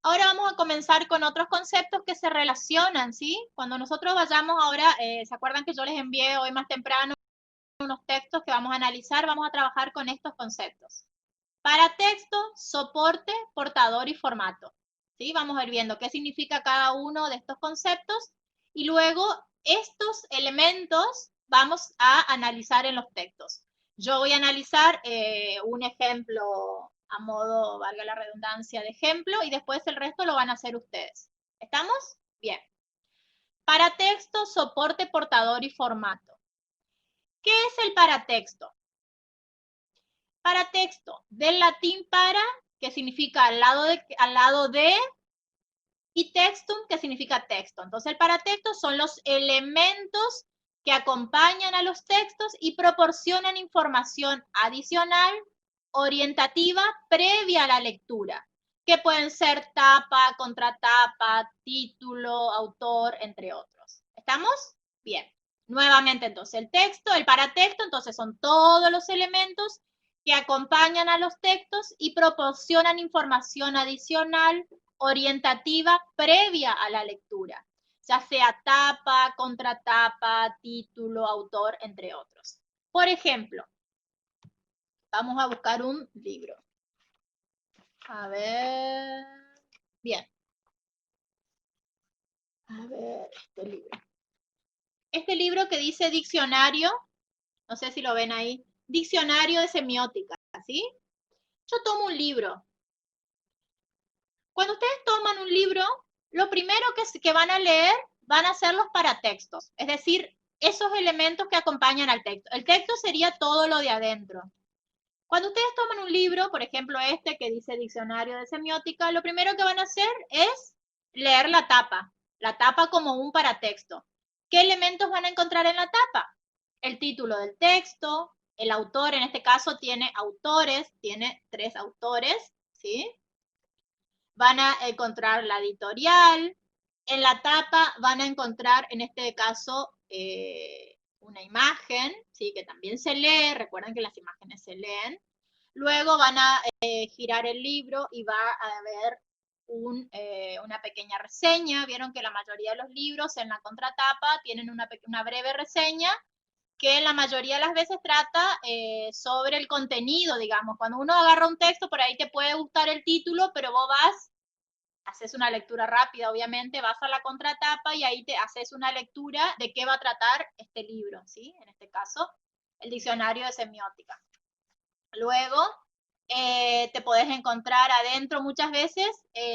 S1: Ahora vamos a comenzar con otros conceptos que se relacionan, ¿sí? Cuando nosotros vayamos ahora, ¿se acuerdan que yo les envié hoy más temprano unos textos que vamos a analizar, vamos a trabajar con estos conceptos. Paratexto, soporte, portador y formato. ¿Sí? Vamos a ir viendo qué significa cada uno de estos conceptos y luego estos elementos vamos a analizar en los textos. Yo voy a analizar un ejemplo a modo, valga la redundancia, de ejemplo y después el resto lo van a hacer ustedes. ¿Estamos? Bien. Paratexto, soporte, portador y formato. ¿Qué es el paratexto? Paratexto, del latín para, que significa al lado de, y textum, que significa texto. Entonces el paratexto son los elementos que acompañan a los textos y proporcionan información adicional, orientativa, previa a la lectura, que pueden ser tapa, contratapa, título, autor, entre otros. ¿Estamos? Bien. Nuevamente, entonces, el texto, el paratexto, entonces son todos los elementos que acompañan a los textos y proporcionan información adicional, orientativa, previa a la lectura, ya sea tapa, contratapa, título, autor, entre otros. Por ejemplo, vamos a buscar un libro. A ver, bien. A ver, este libro. Este libro que dice diccionario, no sé si lo ven ahí, diccionario de semiótica, ¿sí? Yo tomo un libro. Cuando ustedes toman un libro, lo primero que van a leer van a ser los paratextos, es decir, esos elementos que acompañan al texto. El texto sería todo lo de adentro. Cuando ustedes toman un libro, por ejemplo este que dice diccionario de semiótica, lo primero que van a hacer es leer la tapa como un paratexto. ¿Qué elementos van a encontrar en la tapa? El título del texto, el autor, en este caso tiene autores, tiene 3 autores, ¿sí? Van a encontrar la editorial, en la tapa van a encontrar, en este caso, una imagen, ¿sí? Que también se lee, recuerden que las imágenes se leen. Luego van a girar el libro y va a haber una pequeña reseña. Vieron que la mayoría de los libros en la contratapa tienen una breve reseña que la mayoría de las veces trata sobre el contenido, digamos. Cuando uno agarra un texto, por ahí te puede gustar el título, pero vos haces una lectura rápida, obviamente, vas a la contratapa y ahí te haces una lectura de qué va a tratar este libro, ¿sí? En este caso, el diccionario de semiótica. Luego, te podés encontrar adentro muchas veces,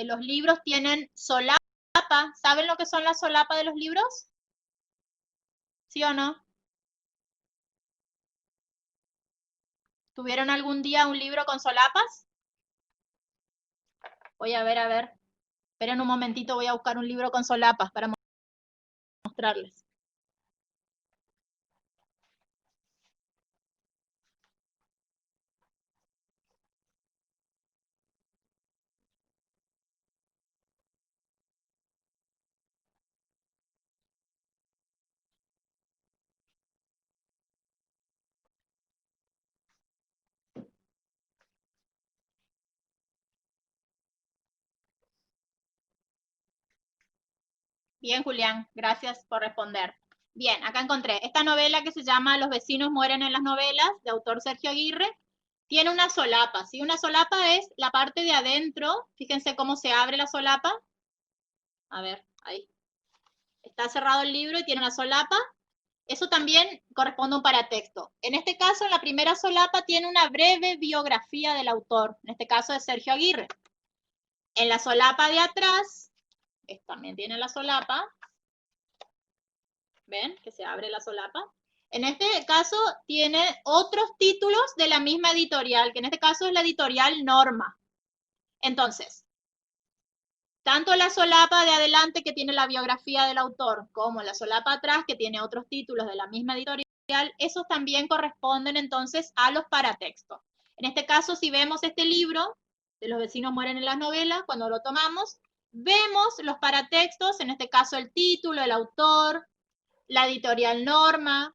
S1: los libros tienen solapa. ¿Saben lo que son las solapas de los libros? ¿Sí o no? ¿Tuvieron algún día un libro con solapas? Voy a ver, a ver. Esperen un momentito, voy a buscar un libro con solapas para mostrarles. Bien, Julián, gracias por responder. Bien, acá encontré esta novela que se llama Los vecinos mueren en las novelas, de autor Sergio Aguirre. Tiene una solapa, ¿sí? Una solapa es la parte de adentro. Fíjense cómo se abre la solapa. A ver, ahí. Está cerrado el libro y tiene una solapa. Eso también corresponde a un paratexto. En este caso, en la primera solapa tiene una breve biografía del autor, en este caso de Sergio Aguirre. En la solapa de atrás, también tiene la solapa, ¿ven? Que se abre la solapa. En este caso tiene otros títulos de la misma editorial, que en este caso es la editorial Norma. Entonces, tanto la solapa de adelante que tiene la biografía del autor, como la solapa atrás que tiene otros títulos de la misma editorial, esos también corresponden entonces a los paratextos. En este caso, si vemos este libro, de Los vecinos mueren en las novelas, cuando lo tomamos, vemos los paratextos, en este caso el título, el autor, la editorial Norma,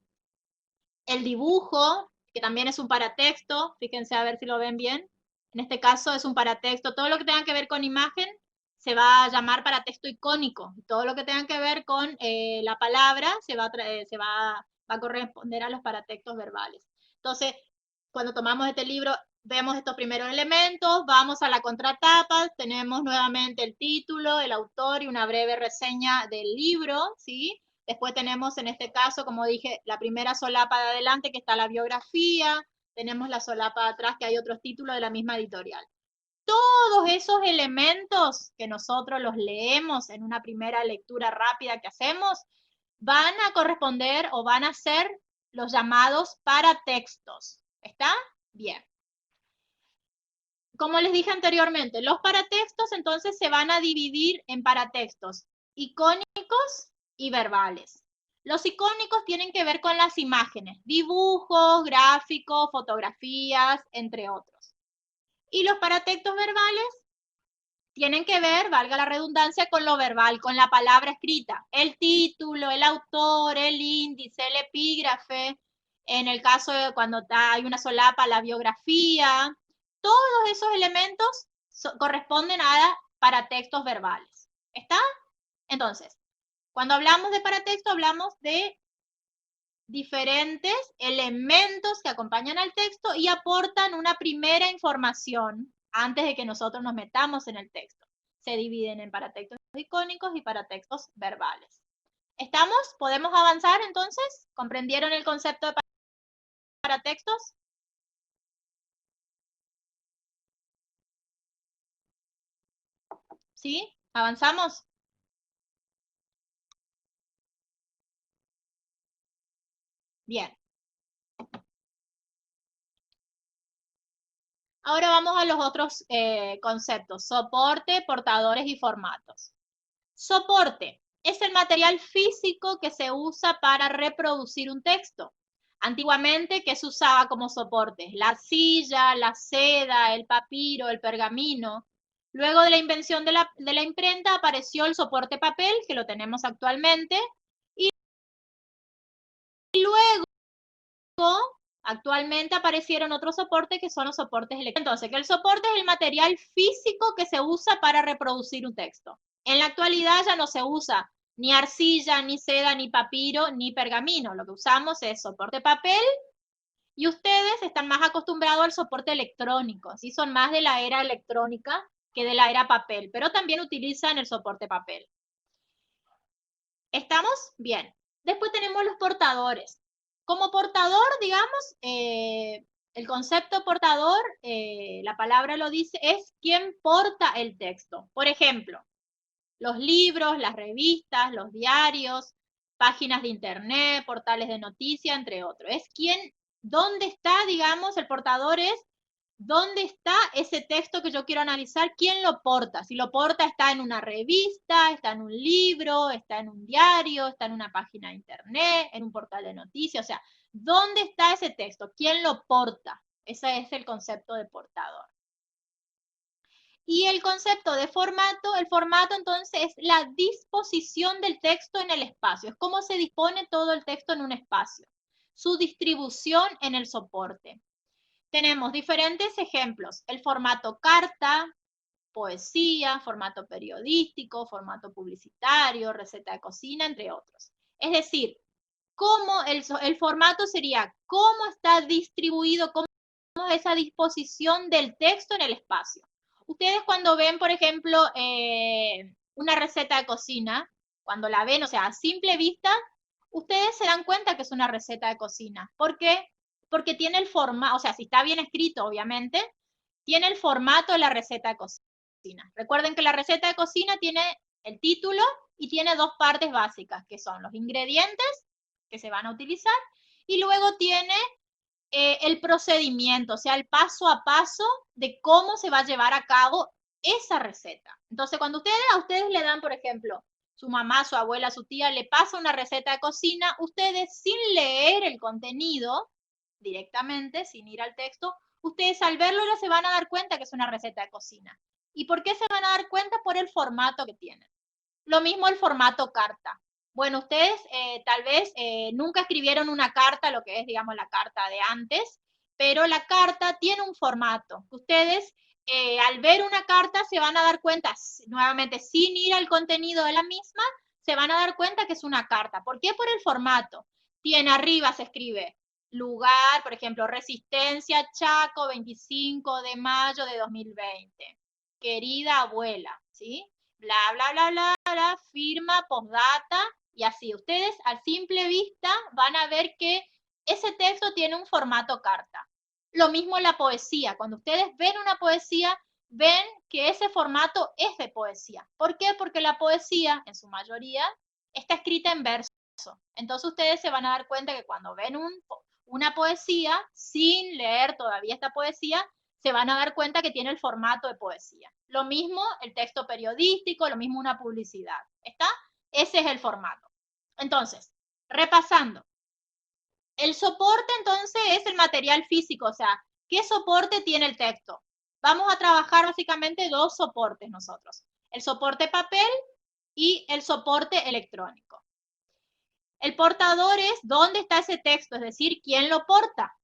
S1: el dibujo, que también es un paratexto, fíjense a ver si lo ven bien. En este caso es un paratexto. Todo lo que tenga que ver con imagen se va a llamar paratexto icónico. Todo lo que tenga que ver con la palabra se va va a corresponder a los paratextos verbales. Entonces, cuando tomamos este libro, vemos estos primeros elementos, vamos a la contratapa, tenemos nuevamente el título, el autor y una breve reseña del libro, ¿sí? Después tenemos, en este caso, como dije, la primera solapa de adelante, que está la biografía, tenemos la solapa de atrás, que hay otros títulos de la misma editorial. Todos esos elementos que nosotros los leemos en una primera lectura rápida que hacemos, van a corresponder o van a ser los llamados paratextos. ¿Está? Bien. Como les dije anteriormente, los paratextos entonces se van a dividir en paratextos icónicos y verbales. Los icónicos tienen que ver con las imágenes, dibujos, gráficos, fotografías, entre otros. Y los paratextos verbales tienen que ver, valga la redundancia, con lo verbal, con la palabra escrita. El título, el autor, el índice, el epígrafe, en el caso de cuando hay una solapa, la biografía. Todos esos elementos corresponden a paratextos verbales. ¿Está? Entonces, cuando hablamos de paratexto, hablamos de diferentes elementos que acompañan al texto y aportan una primera información antes de que nosotros nos metamos en el texto. Se dividen en paratextos icónicos y paratextos verbales. ¿Estamos? ¿Podemos avanzar entonces? ¿Comprendieron el concepto de paratextos? ¿Sí? ¿Avanzamos? Bien. Ahora vamos a los otros conceptos. Soporte, portadores y formatos. Soporte es el material físico que se usa para reproducir un texto. Antiguamente, ¿qué se usaba como soporte? La arcilla, la seda, el papiro, el pergamino. Luego de la invención de la imprenta apareció el soporte papel, que lo tenemos actualmente. Y luego, actualmente aparecieron otros soportes que son los soportes electrónicos. Entonces, que el soporte es el material físico que se usa para reproducir un texto. En la actualidad ya no se usa ni arcilla, ni seda, ni papiro, ni pergamino. Lo que usamos es soporte papel y ustedes están más acostumbrados al soporte electrónico. ¿Sí? Son más de la era electrónica que de la era papel, pero también utilizan el soporte papel. ¿Estamos? Bien. Después tenemos los portadores. Como portador, digamos, el concepto portador, la palabra lo dice, es quien porta el texto. Por ejemplo, los libros, las revistas, los diarios, páginas de internet, portales de noticias, entre otros. Es quien, ¿dónde está, digamos, el portador es dónde está ese texto que yo quiero analizar, quién lo porta. Si lo porta, está en una revista, está en un libro, está en un diario, está en una página de internet, en un portal de noticias. O sea, ¿dónde está ese texto? ¿Quién lo porta? Ese es el concepto de portador. Y el concepto de formato, el formato entonces es la disposición del texto en el espacio. Es cómo se dispone todo el texto en un espacio. Su distribución en el soporte. Tenemos diferentes ejemplos, el formato carta, poesía, formato periodístico, formato publicitario, receta de cocina, entre otros. Es decir, cómo el formato sería, cómo está distribuido, cómo es esa disposición del texto en el espacio. Ustedes cuando ven, por ejemplo, una receta de cocina, cuando la ven, o sea, a simple vista, ustedes se dan cuenta que es una receta de cocina. ¿Por qué? Porque tiene el formato, o sea, si está bien escrito, obviamente, tiene el formato de la receta de cocina. Recuerden que la receta de cocina tiene el título y tiene dos partes básicas, que son los ingredientes que se van a utilizar, y luego tiene el procedimiento, o sea, el paso a paso de cómo se va a llevar a cabo esa receta. Entonces, cuando a ustedes le dan, por ejemplo, su mamá, su abuela, su tía, le pasa una receta de cocina, ustedes sin leer el contenido directamente, sin ir al texto, ustedes al verlo ya se van a dar cuenta que es una receta de cocina. ¿Y por qué se van a dar cuenta? Por el formato que tienen. Lo mismo el formato carta. Bueno, ustedes tal vez nunca escribieron una carta, lo que es, digamos, la carta de antes, pero la carta tiene un formato. Ustedes al ver una carta se van a dar cuenta, nuevamente, sin ir al contenido de la misma, se van a dar cuenta que es una carta. ¿Por qué? Por el formato. tiene arriba, se escribe lugar, por ejemplo, Resistencia, Chaco, 25 de mayo de 2020. Querida abuela, ¿sí? Bla, bla, bla, bla, bla, firma, postdata, y así. Ustedes a simple vista van a ver que ese texto tiene un formato carta. Lo mismo la poesía. Cuando ustedes ven una poesía, ven que ese formato es de poesía. ¿Por qué? Porque la poesía, en su mayoría, está escrita en verso. Entonces ustedes se van a dar cuenta que cuando ven una poesía, sin leer todavía esta poesía, se van a dar cuenta que tiene el formato de poesía. Lo mismo el texto periodístico, lo mismo una publicidad. ¿Está? Ese es el formato. Entonces, repasando. El soporte entonces es el material físico, o sea, ¿qué soporte tiene el texto? Vamos a trabajar básicamente dos soportes nosotros. El soporte papel y el soporte electrónico. El portador es dónde está ese texto, es decir, quién lo porta.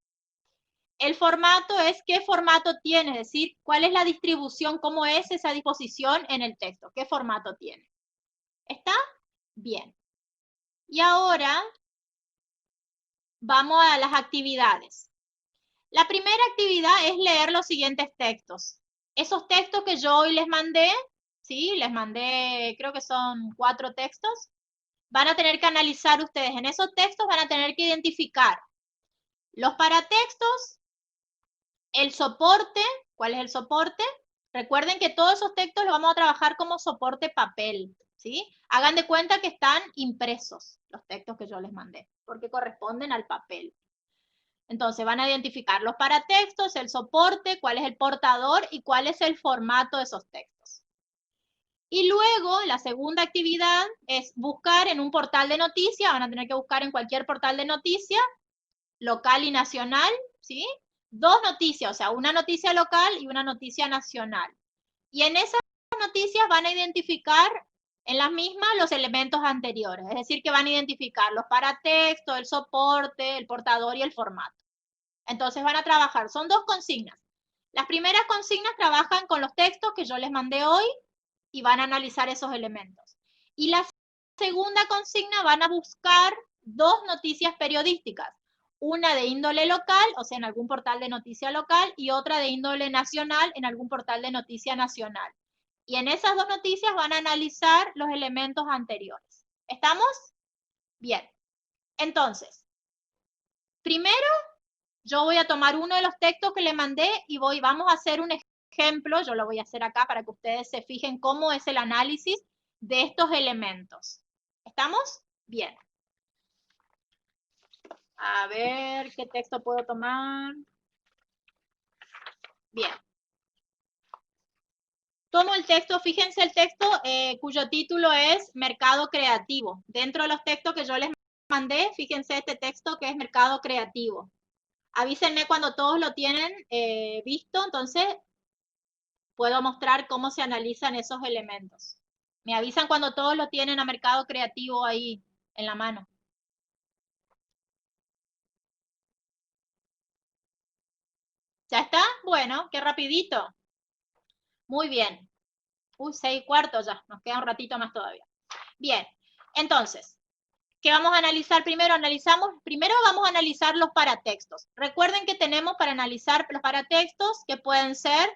S1: El formato es qué formato tiene, es decir, cuál es la distribución, cómo es esa disposición en el texto, qué formato tiene. ¿Está? Bien. Y ahora vamos a las actividades. La primera actividad es leer los siguientes textos. Esos textos que yo hoy les mandé, ¿sí? Les mandé, creo que son 4 textos. Van a tener que analizar ustedes. En esos textos van a tener que identificar los paratextos, el soporte. ¿Cuál es el soporte? Recuerden que todos esos textos los vamos a trabajar como soporte papel, ¿sí? Hagan de cuenta que están impresos los textos que yo les mandé, porque corresponden al papel. Entonces van a identificar los paratextos, el soporte, cuál es el portador y cuál es el formato de esos textos. Y luego la segunda actividad es buscar en un portal de noticias, van a tener que buscar en cualquier portal de noticias, local y nacional, ¿sí? 2 noticias, o sea, una noticia local y una noticia nacional. Y en esas noticias van a identificar en las mismas los elementos anteriores, es decir, que van a identificar los paratextos, el soporte, el portador y el formato. Entonces van a trabajar, son 2 consignas. Las primeras consignas trabajan con los textos que yo les mandé hoy y van a analizar esos elementos. Y la segunda consigna van a buscar 2 noticias periodísticas, una de índole local, o sea, en algún portal de noticia local, y otra de índole nacional, en algún portal de noticia nacional. Y en esas 2 noticias van a analizar los elementos anteriores. ¿Estamos? Bien. Entonces, primero yo voy a tomar uno de los textos que le mandé y vamos a hacer un ejemplo, yo lo voy a hacer acá para que ustedes se fijen cómo es el análisis de estos elementos. ¿Estamos? Bien. A ver, ¿qué texto puedo tomar? Bien. Tomo el texto, fíjense el texto cuyo título es Mercado Creativo. Dentro de los textos que yo les mandé, fíjense este texto que es Mercado Creativo. Avísenme cuando todos lo tienen visto, entonces puedo mostrar cómo se analizan esos elementos. Me avisan cuando todos lo tienen a Mercado Creativo ahí en la mano. ¿Ya está? Bueno, qué rapidito. Muy bien. 6:15 ya, nos queda un ratito más todavía. Bien, entonces, ¿qué vamos a analizar primero? Primero vamos a analizar los paratextos. Recuerden que tenemos para analizar los paratextos que pueden ser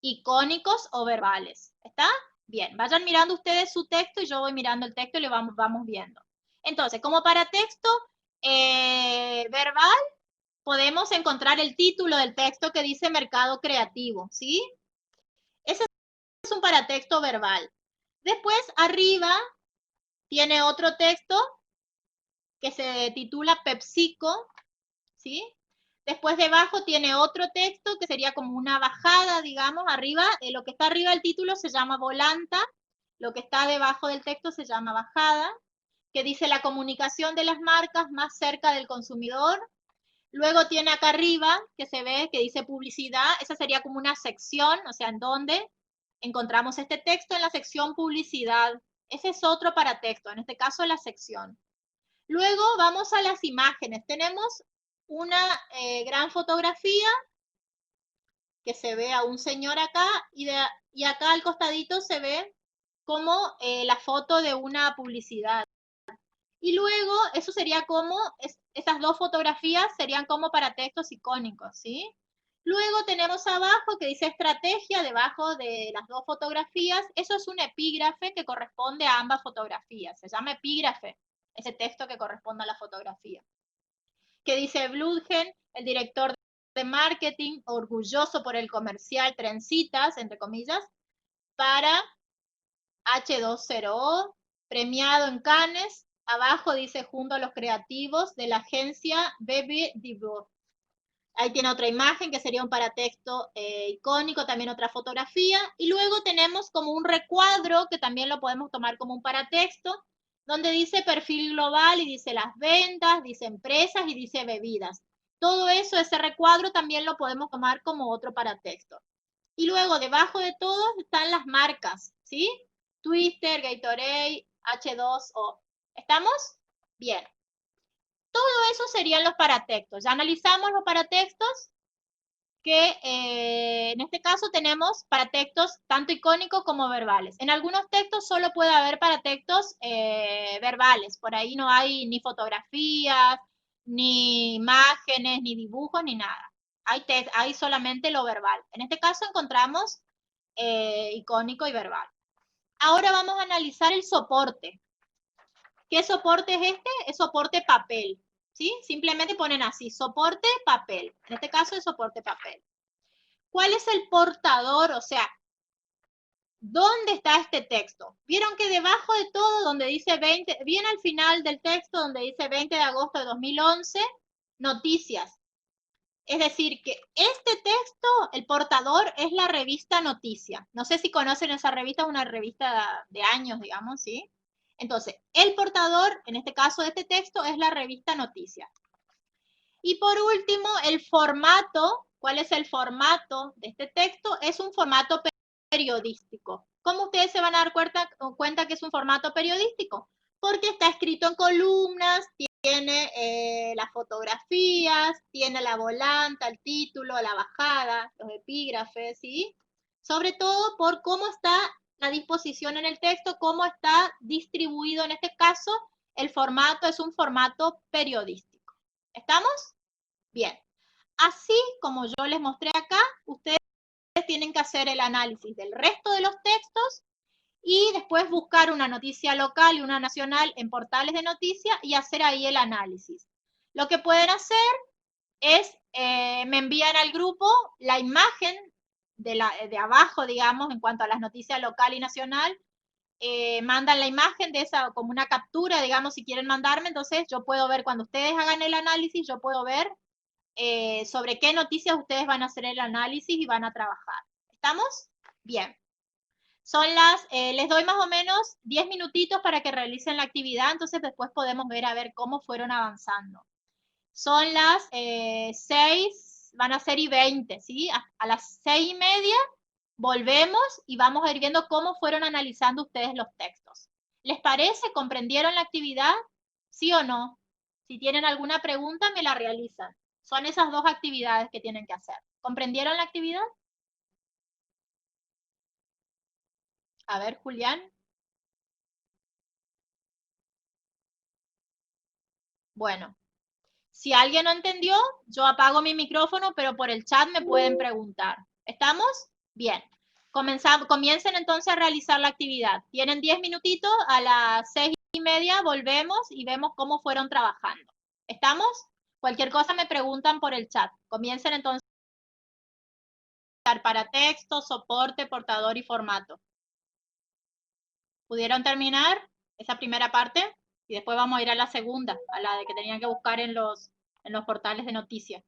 S1: icónicos o verbales. ¿Está? Bien, vayan mirando ustedes su texto y yo voy mirando el texto y le vamos viendo. Entonces, como paratexto verbal, podemos encontrar el título del texto que dice Mercado Creativo, ¿sí? Ese es un paratexto verbal. Después, arriba, tiene otro texto que se titula PepsiCo, ¿sí? Después debajo tiene otro texto que sería como una bajada, digamos, arriba. Lo que está arriba del título se llama volanta, lo que está debajo del texto se llama bajada, que dice la comunicación de las marcas más cerca del consumidor. Luego tiene acá arriba, que se ve, que dice publicidad. Esa sería como una sección, o sea, en donde encontramos este texto en la sección publicidad. Ese es otro paratexto, en este caso la sección. Luego vamos a las imágenes. Tenemos una gran fotografía que se ve a un señor acá y acá al costadito se ve como la foto de una publicidad. Y luego, eso sería como, esas dos fotografías serían como para textos icónicos, ¿sí? Luego tenemos abajo que dice estrategia, debajo de las dos fotografías. Eso es un epígrafe que corresponde a ambas fotografías. Se llama epígrafe, ese texto que corresponde a la fotografía. Que dice Bludgen, el director de marketing, orgulloso por el comercial Trencitas, entre comillas, para H20O, premiado en Cannes. Abajo dice junto a los creativos de la agencia Bebe Divo. Ahí tiene otra imagen que sería un paratexto icónico, también otra fotografía. Y luego tenemos como un recuadro que también lo podemos tomar como un paratexto, donde dice perfil global y dice las ventas, dice empresas y dice bebidas. Todo eso, ese recuadro también lo podemos tomar como otro paratexto. Y luego debajo de todos están las marcas, ¿sí? Twitter, Gatorade, H2O. ¿Estamos? Bien. Todo eso serían los paratextos. Ya analizamos los paratextos, que en este caso tenemos paratextos tanto icónicos como verbales. En algunos textos solo puede haber paratextos verbales. Por ahí no hay ni fotografías, ni imágenes, ni dibujos, ni nada. Hay solamente lo verbal. En este caso encontramos icónico y verbal. Ahora vamos a analizar el soporte. ¿Qué soporte es este? Es soporte papel, ¿sí? Simplemente ponen así, soporte papel. En este caso es soporte papel. ¿Cuál es el portador? O sea, ¿dónde está este texto? Vieron que debajo de todo, donde dice 20, bien al final del texto, donde dice 20 de agosto de 2011, noticias. Es decir, que este texto, el portador, es la revista Noticia. No sé si conocen esa revista, es una revista de años, digamos, ¿sí? Entonces, el portador, en este caso de este texto, es la revista Noticia. Y por último, el formato. ¿Cuál es el formato de este texto? Es un formato periodístico. ¿Cómo ustedes se van a dar cuenta que es un formato periodístico? Porque está escrito en columnas, tiene las fotografías, tiene la volanta, el título, la bajada, los epígrafes, ¿sí? Sobre todo por cómo está la disposición en el texto, cómo está distribuido en este caso, el formato es un formato periodístico. ¿Estamos? Bien. Así como yo les mostré acá, ustedes tienen que hacer el análisis del resto de los textos y después buscar una noticia local y una nacional en portales de noticias y hacer ahí el análisis. Lo que pueden hacer es, me envían al grupo la imagen de abajo, digamos, en cuanto a las noticias local y nacional, mandan la imagen de esa como una captura, digamos, si quieren mandarme, entonces yo puedo ver cuando ustedes hagan el análisis, yo puedo ver sobre qué noticias ustedes van a hacer el análisis y van a trabajar. ¿Estamos? Bien. Les doy más o menos 10 minutitos para que realicen la actividad, entonces después podemos ver a ver cómo fueron avanzando. Son las 6, van a ser y 20, ¿sí? A las 6:30 volvemos y vamos a ir viendo cómo fueron analizando ustedes los textos. ¿Les parece? ¿Comprendieron la actividad? ¿Sí o no? Si tienen alguna pregunta, me la realizan. Son esas dos actividades que tienen que hacer. ¿Comprendieron la actividad? A ver, Julián. Bueno, si alguien no entendió, yo apago mi micrófono, pero por el chat me pueden preguntar. ¿Estamos? Bien. Comiencen entonces a realizar la actividad. Tienen 10 minutitos, a las 6:30 volvemos y vemos cómo fueron trabajando. ¿Estamos? Cualquier cosa me preguntan por el chat. Comiencen entonces para texto, soporte, portador y formato. ¿Pudieron terminar esa primera parte? Y después vamos a ir a la segunda, a la de que tenían que buscar en los portales de noticias.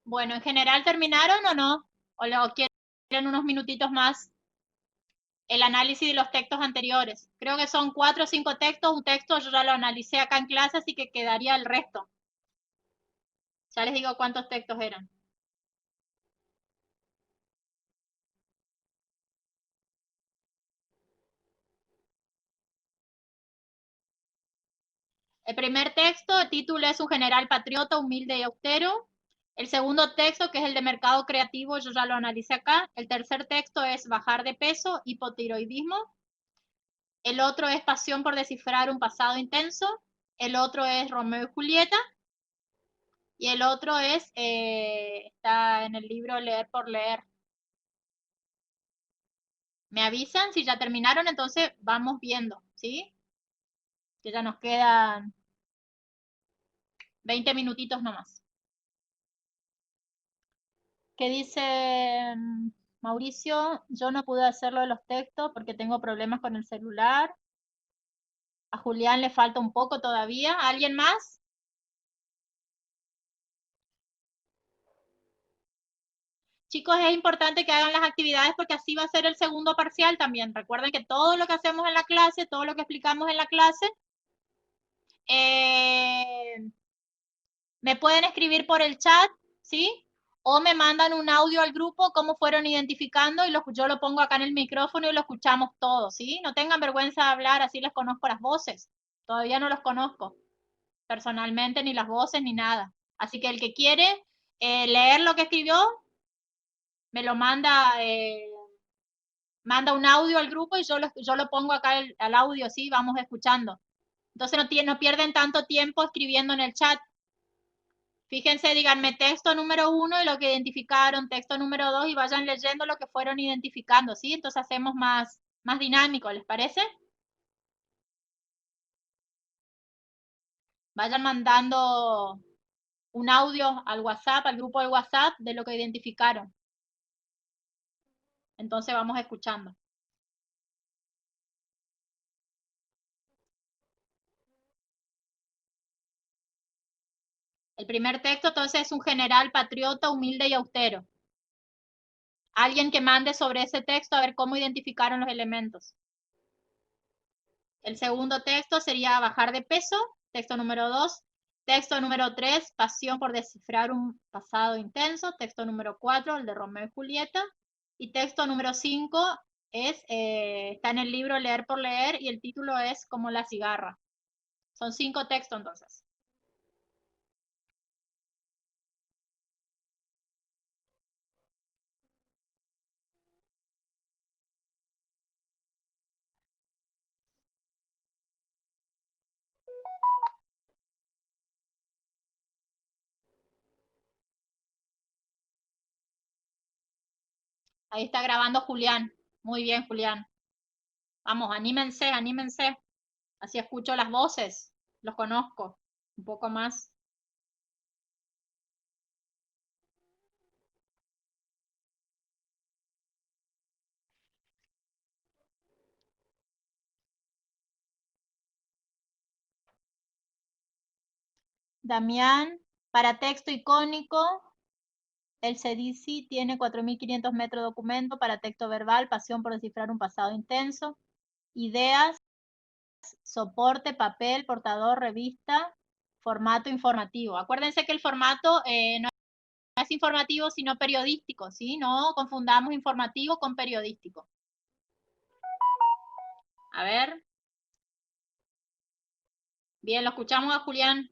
S1: Bueno, ¿en general terminaron o no? ¿O lo quieren unos minutitos más? El análisis de los textos anteriores. Creo que son 4 o 5 textos. Un texto yo ya lo analicé acá en clase, así que quedaría el resto. Ya les digo cuántos textos eran. El primer texto, el título es Un general patriota, humilde y austero. El segundo texto, que es el de mercado creativo, yo ya lo analicé acá. El tercer texto es Bajar de peso, hipotiroidismo. El otro es Pasión por descifrar un pasado intenso. El otro es Romeo y Julieta. Y el otro es, está en el libro Leer por Leer. Me avisan si ya terminaron, entonces vamos viendo, ¿sí? Que ya nos quedan 20 minutitos nomás. ¿Qué dice Mauricio? Yo no pude hacerlo de los textos porque tengo problemas con el celular. A Julián le falta un poco todavía. ¿Alguien más? Chicos, es importante que hagan las actividades porque así va a ser el segundo parcial también. Recuerden que todo lo que hacemos en la clase, todo lo que explicamos en la clase, eh, me pueden escribir por el chat, ¿sí? O me mandan un audio al grupo, cómo fueron identificando, y yo lo pongo acá en el micrófono y lo escuchamos todos, ¿sí? No tengan vergüenza de hablar, así les conozco las voces. Todavía no los conozco personalmente, ni las voces, ni nada. Así que el que quiere leer lo que escribió, me lo manda un audio al grupo y yo lo pongo acá al audio, ¿sí? Vamos escuchando. Entonces no pierden tanto tiempo escribiendo en el chat. Fíjense, díganme texto número 1 y lo que identificaron, texto número 2 y vayan leyendo lo que fueron identificando, ¿sí? Entonces hacemos más dinámico, ¿les parece? Vayan mandando un audio al WhatsApp, al grupo de WhatsApp de lo que identificaron. Entonces vamos escuchando. El primer texto entonces es un general patriota, humilde y austero. Alguien que mande sobre ese texto a ver cómo identificaron los elementos. El segundo texto sería bajar de peso, texto número 2. Texto número 3, pasión por descifrar un pasado intenso. Texto número 4, el de Romeo y Julieta. Y texto número 5 está en el libro Leer por Leer y el título es Como la cigarra. Son 5 textos entonces. Ahí está grabando Julián. Muy bien, Julián. Vamos, anímense, anímense. Así escucho las voces. Los conozco un poco más. Damián, para texto icónico, el CDC tiene 4.500 metros de documento. Para texto verbal, pasión por descifrar un pasado intenso. Ideas, soporte, papel, portador, revista, formato informativo. Acuérdense que el formato no es informativo, sino periodístico, ¿sí? No confundamos informativo con periodístico. A ver. Bien, lo escuchamos a Julián.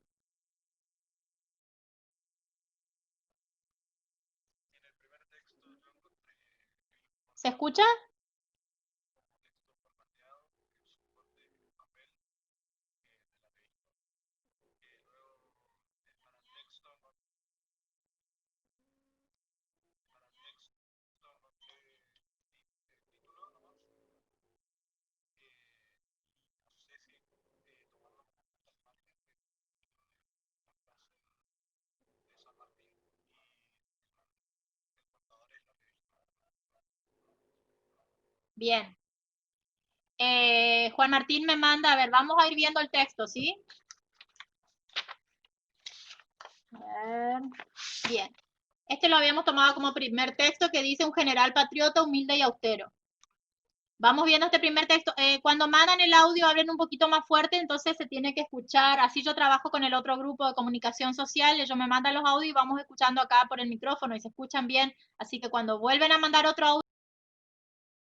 S1: ¿Se escucha? Bien. Juan Martín me manda, a ver, vamos a ir viendo el texto, ¿sí? A ver. Bien. Este lo habíamos tomado como primer texto que dice un general patriota, humilde y austero. Vamos viendo este primer texto. Cuando mandan el audio, hablen un poquito más fuerte, entonces se tiene que escuchar. Así yo trabajo con el otro grupo de comunicación social. Ellos me mandan los audios y vamos escuchando acá por el micrófono y se escuchan bien. Así que cuando vuelven a mandar otro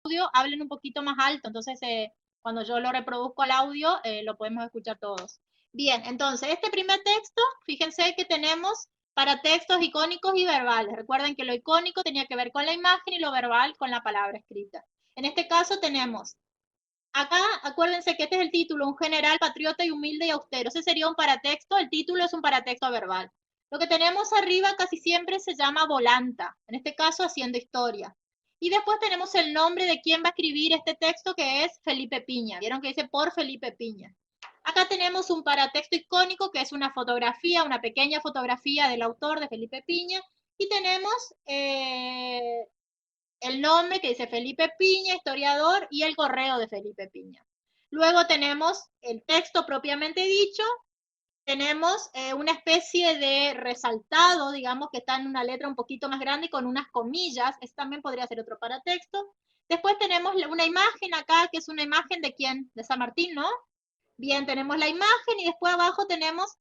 S1: audio, hablen un poquito más alto. Entonces, cuando yo lo reproduzco al audio, lo podemos escuchar todos. Bien, entonces, este primer texto, fíjense que tenemos para textos icónicos y verbales. Recuerden que lo icónico tenía que ver con la imagen y lo verbal con la palabra escrita. En este caso tenemos, acá acuérdense que este es el título, un general patriota y humilde y austero. Ese sería un paratexto, el título es un paratexto verbal. Lo que tenemos arriba casi siempre se llama volanta, en este caso haciendo historia. Y después tenemos el nombre de quién va a escribir este texto, que es Felipe Piña. Vieron que dice por Felipe Piña. Acá tenemos un paratexto icónico, que es una fotografía, una pequeña fotografía del autor de Felipe Piña. Y tenemos el nombre que dice Felipe Piña, historiador, y el correo de Felipe Piña. Luego tenemos el texto propiamente dicho, tenemos una especie de resaltado, digamos, que está en una letra un poquito más grande y con unas comillas, este también podría ser otro paratexto. Después tenemos una imagen acá, que es una imagen de quién, de San Martín, ¿no? Bien, tenemos la imagen y después abajo tenemos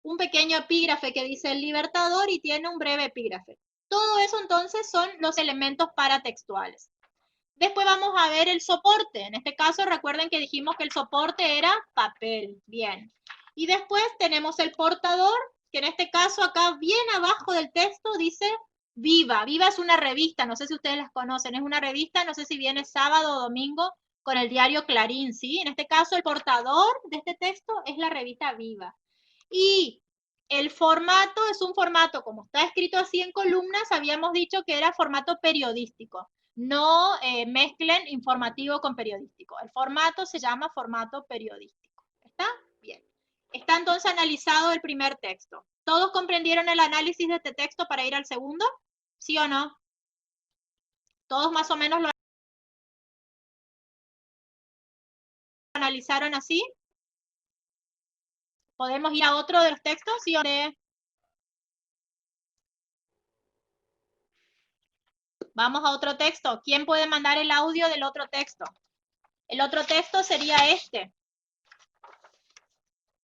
S1: un pequeño epígrafe que dice el Libertador y tiene un breve epígrafe. Todo eso entonces son los elementos paratextuales. Después vamos a ver el soporte. En este caso recuerden que dijimos que el soporte era papel. Bien. Y después tenemos el portador, que en este caso acá bien abajo del texto dice Viva. Viva es una revista, no sé si ustedes las conocen, es una revista, no sé si viene sábado o domingo con el diario Clarín, ¿sí? En este caso el portador de este texto es la revista Viva. Y el formato es un formato, como está escrito así en columnas, habíamos dicho que era formato periodístico. No mezclen informativo con periodístico. El formato se llama formato periodístico. ¿Está? Bien. Está entonces analizado el primer texto. ¿Todos comprendieron el análisis de este texto para ir al segundo? ¿Sí o no? ¿Todos más o menos lo analizaron así? ¿Podemos ir a otro de los textos? ¿Sí o no? Vamos a otro texto. ¿Quién puede mandar el audio del otro texto? El otro texto sería este,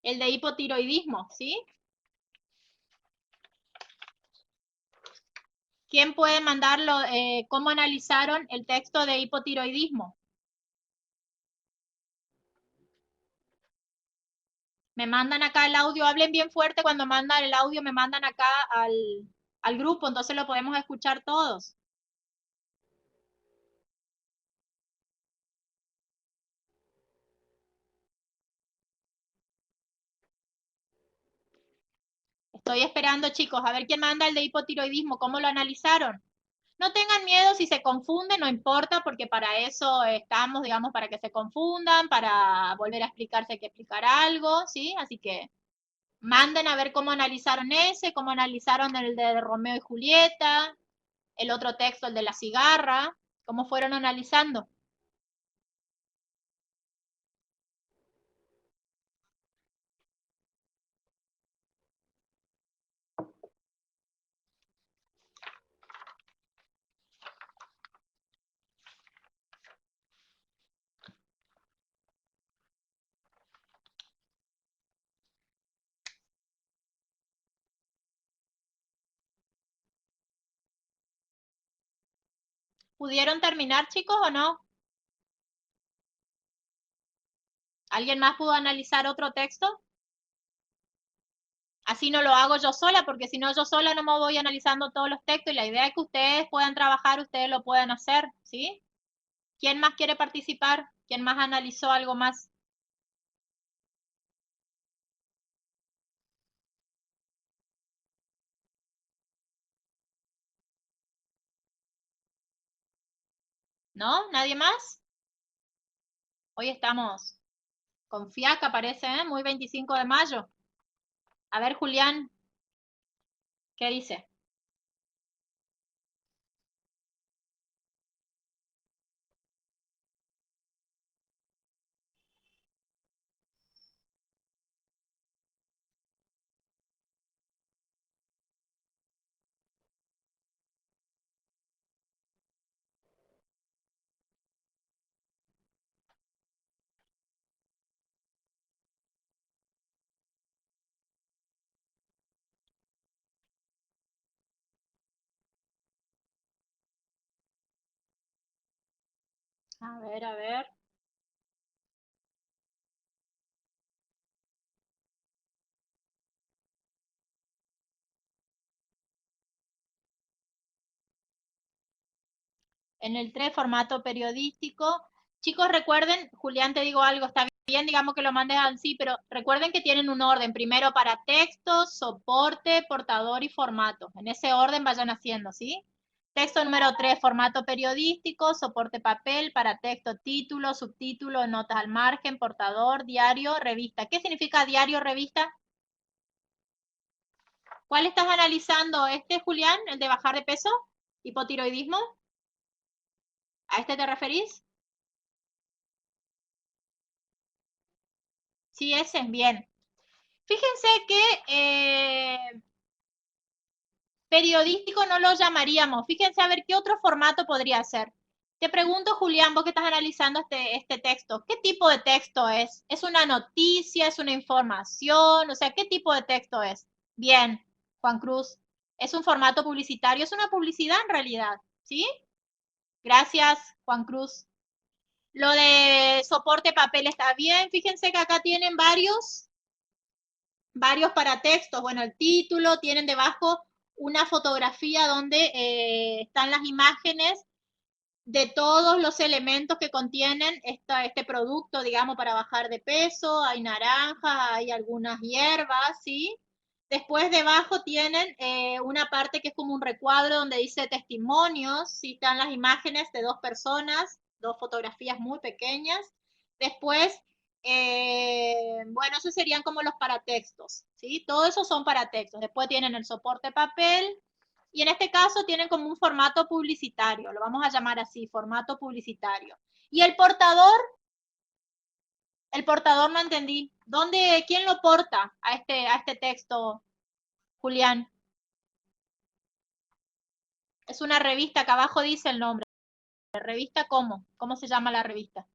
S1: el de hipotiroidismo, ¿sí? ¿Quién puede mandarlo? ¿Cómo analizaron el texto de hipotiroidismo? Me mandan acá el audio, hablen bien fuerte cuando mandan el audio, me mandan acá al grupo, entonces lo podemos escuchar todos. Estoy esperando, chicos, a ver quién manda el de hipotiroidismo, cómo lo analizaron. No tengan miedo si se confunden, no importa, porque para eso estamos, digamos, para que se confundan, para volver a explicarse hay que explicar algo, ¿sí? Así que manden a ver cómo analizaron ese, cómo analizaron el de Romeo y Julieta, el otro texto, el de la cigarra, cómo fueron analizando. ¿Pudieron terminar, chicos, o no? ¿Alguien más pudo analizar otro texto? Así no lo hago yo sola, porque si no yo sola no me voy analizando todos los textos y la idea es que ustedes puedan trabajar, ustedes lo puedan hacer, ¿sí? ¿Quién más quiere participar? ¿Quién más analizó algo más? ¿No? ¿Nadie más? Hoy estamos con fiaca, parece, ¿eh? Muy 25 de mayo. A ver, Julián, ¿qué dice? A ver, a ver. En el 3, formato periodístico. Chicos, recuerden, Julián, te digo algo, está bien, digamos que lo mandes así, pero recuerden que tienen un orden, primero para texto, soporte, portador y formato. En ese orden vayan haciendo, ¿sí? Texto número 3, formato periodístico, soporte papel, para texto, título, subtítulo, notas al margen, portador, diario, revista. ¿Qué significa diario, revista? ¿Cuál estás analizando? ¿Este, Julián, el de bajar de peso? ¿Hipotiroidismo? ¿A este te referís? Sí, ese es bien. Fíjense que periodístico no lo llamaríamos. Fíjense a ver qué otro formato podría ser. Te pregunto, Julián, vos que estás analizando este texto, ¿qué tipo de texto es? ¿Es una noticia? ¿Es una información? O sea, ¿qué tipo de texto es? Bien, Juan Cruz. Es un formato publicitario, es una publicidad en realidad, ¿sí? Gracias, Juan Cruz. Lo de soporte papel está bien. Fíjense que acá tienen varios para textos. Bueno, el título, tienen debajo una fotografía donde están las imágenes de todos los elementos que contienen este producto, digamos, para bajar de peso. Hay naranja, hay algunas hierbas, ¿sí? Después debajo tienen una parte que es como un recuadro donde dice testimonios, ¿sí? Están las imágenes de dos personas, dos fotografías muy pequeñas. Después, bueno, esos serían como los paratextos, ¿sí? Todo eso son paratextos. Después tienen el soporte papel, y en este caso tienen como un formato publicitario, lo vamos a llamar así, formato publicitario. Y el portador no entendí. ¿Dónde, quién lo porta a este texto, Julián? Es una revista, acá abajo dice el nombre. ¿Revista cómo? ¿Cómo se llama la revista?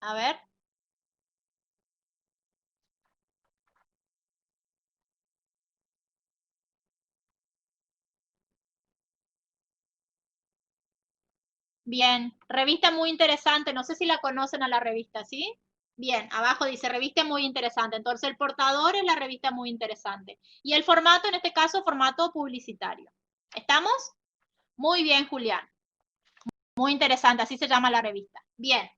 S1: A ver. Bien, revista muy interesante. No sé si la conocen a la revista, ¿sí? Bien, abajo dice revista muy interesante. Entonces el portador es la revista muy interesante. Y el formato, en este caso, formato publicitario. ¿Estamos? Muy bien, Julián. Muy interesante, así se llama la revista. Bien,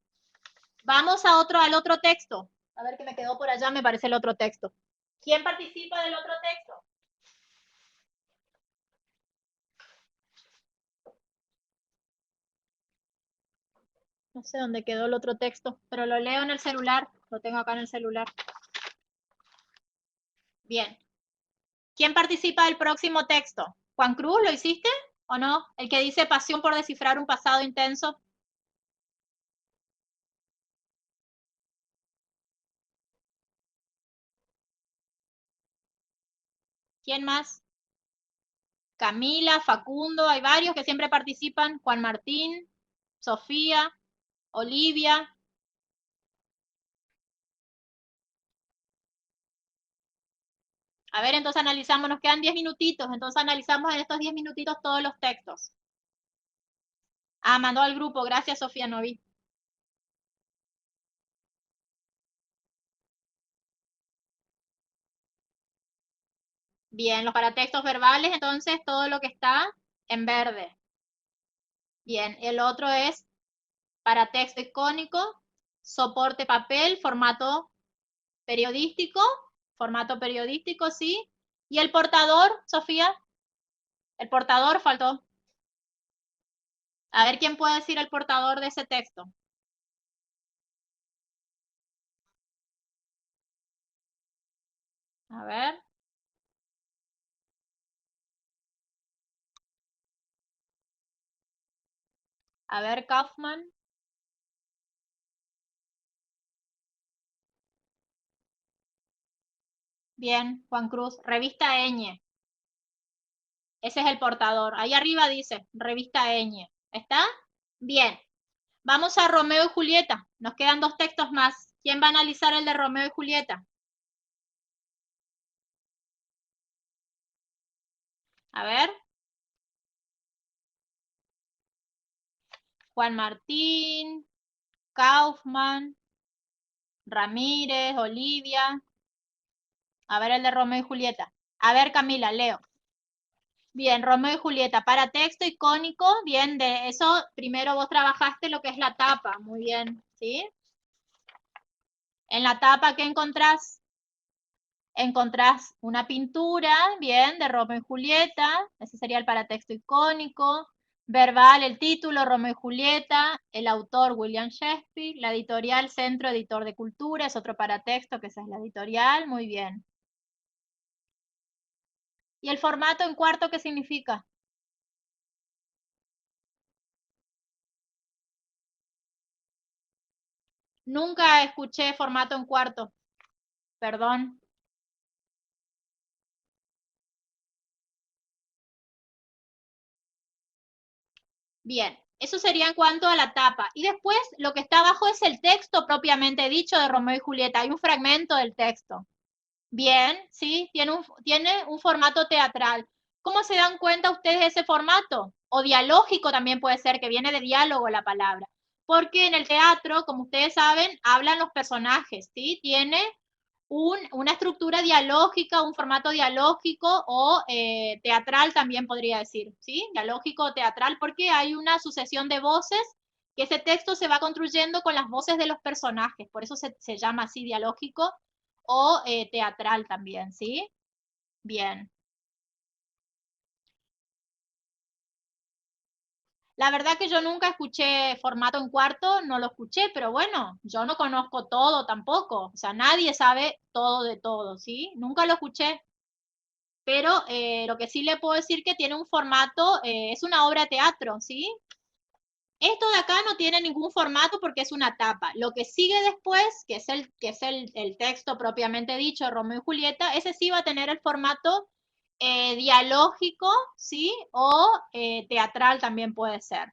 S1: vamos al otro texto. A ver que me quedó por allá, me parece el otro texto. ¿Quién participa del otro texto? No sé dónde quedó el otro texto, pero lo leo en el celular. Lo tengo acá en el celular. Bien. ¿Quién participa del próximo texto? ¿Juan Cruz, lo hiciste o no? El que dice pasión por descifrar un pasado intenso. ¿Quién más? Camila, Facundo, hay varios que siempre participan. Juan Martín, Sofía, Olivia. A ver, entonces analizamos, nos quedan 10 minutitos, entonces analizamos en estos 10 minutitos todos los textos. Ah, mandó al grupo, gracias Sofía, no vi. Bien, los paratextos verbales, entonces todo lo que está en verde. Bien, el otro es paratexto icónico, soporte papel, formato periodístico, sí. Y el portador, Sofía, el portador faltó. A ver quién puede decir el portador de ese texto. A ver. A ver, Kaufman. Bien, Juan Cruz. Revista Eñe. Ese es el portador. Ahí arriba dice, revista Eñe. ¿Está? Bien. Vamos a Romeo y Julieta. Nos quedan dos textos más. ¿Quién va a analizar el de Romeo y Julieta? A ver. Juan Martín, Kaufman, Ramírez, Olivia. A ver el de Romeo y Julieta. A ver, Camila, leo. Bien, Romeo y Julieta, para texto icónico, bien, de eso primero vos trabajaste lo que es la tapa, muy bien, ¿sí? En la tapa, ¿qué encontrás? Encontrás una pintura, bien, de Romeo y Julieta, ese sería el paratexto icónico. Verbal, el título, Romeo y Julieta, el autor, William Shakespeare, la editorial, Centro Editor de Cultura, es otro paratexto, que esa es la editorial, muy bien. ¿Y el formato en cuarto qué significa? Nunca escuché formato en cuarto, perdón. Bien, eso sería en cuanto a la tapa. Y después lo que está abajo es el texto propiamente dicho de Romeo y Julieta. Hay un fragmento del texto. Bien, sí, tiene un formato teatral. ¿Cómo se dan cuenta ustedes de ese formato? O dialógico también puede ser, que viene de diálogo la palabra. Porque en el teatro, como ustedes saben, hablan los personajes, ¿sí? Tiene una estructura dialógica, un formato dialógico o teatral también podría decir, ¿sí? Dialógico o teatral, porque hay una sucesión de voces que ese texto se va construyendo con las voces de los personajes, por eso se llama así dialógico o teatral también, ¿sí? Bien. La verdad que yo nunca escuché formato en cuarto, no lo escuché, pero bueno, yo no conozco todo tampoco, o sea, nadie sabe todo de todo, ¿sí? Nunca lo escuché, pero lo que sí le puedo decir que tiene un formato, es una obra de teatro, ¿sí? Esto de acá no tiene ningún formato porque es una tapa. Lo que sigue después, que es el texto propiamente dicho, Romeo y Julieta, ese sí va a tener el formato dialógico, ¿sí? O teatral también puede ser.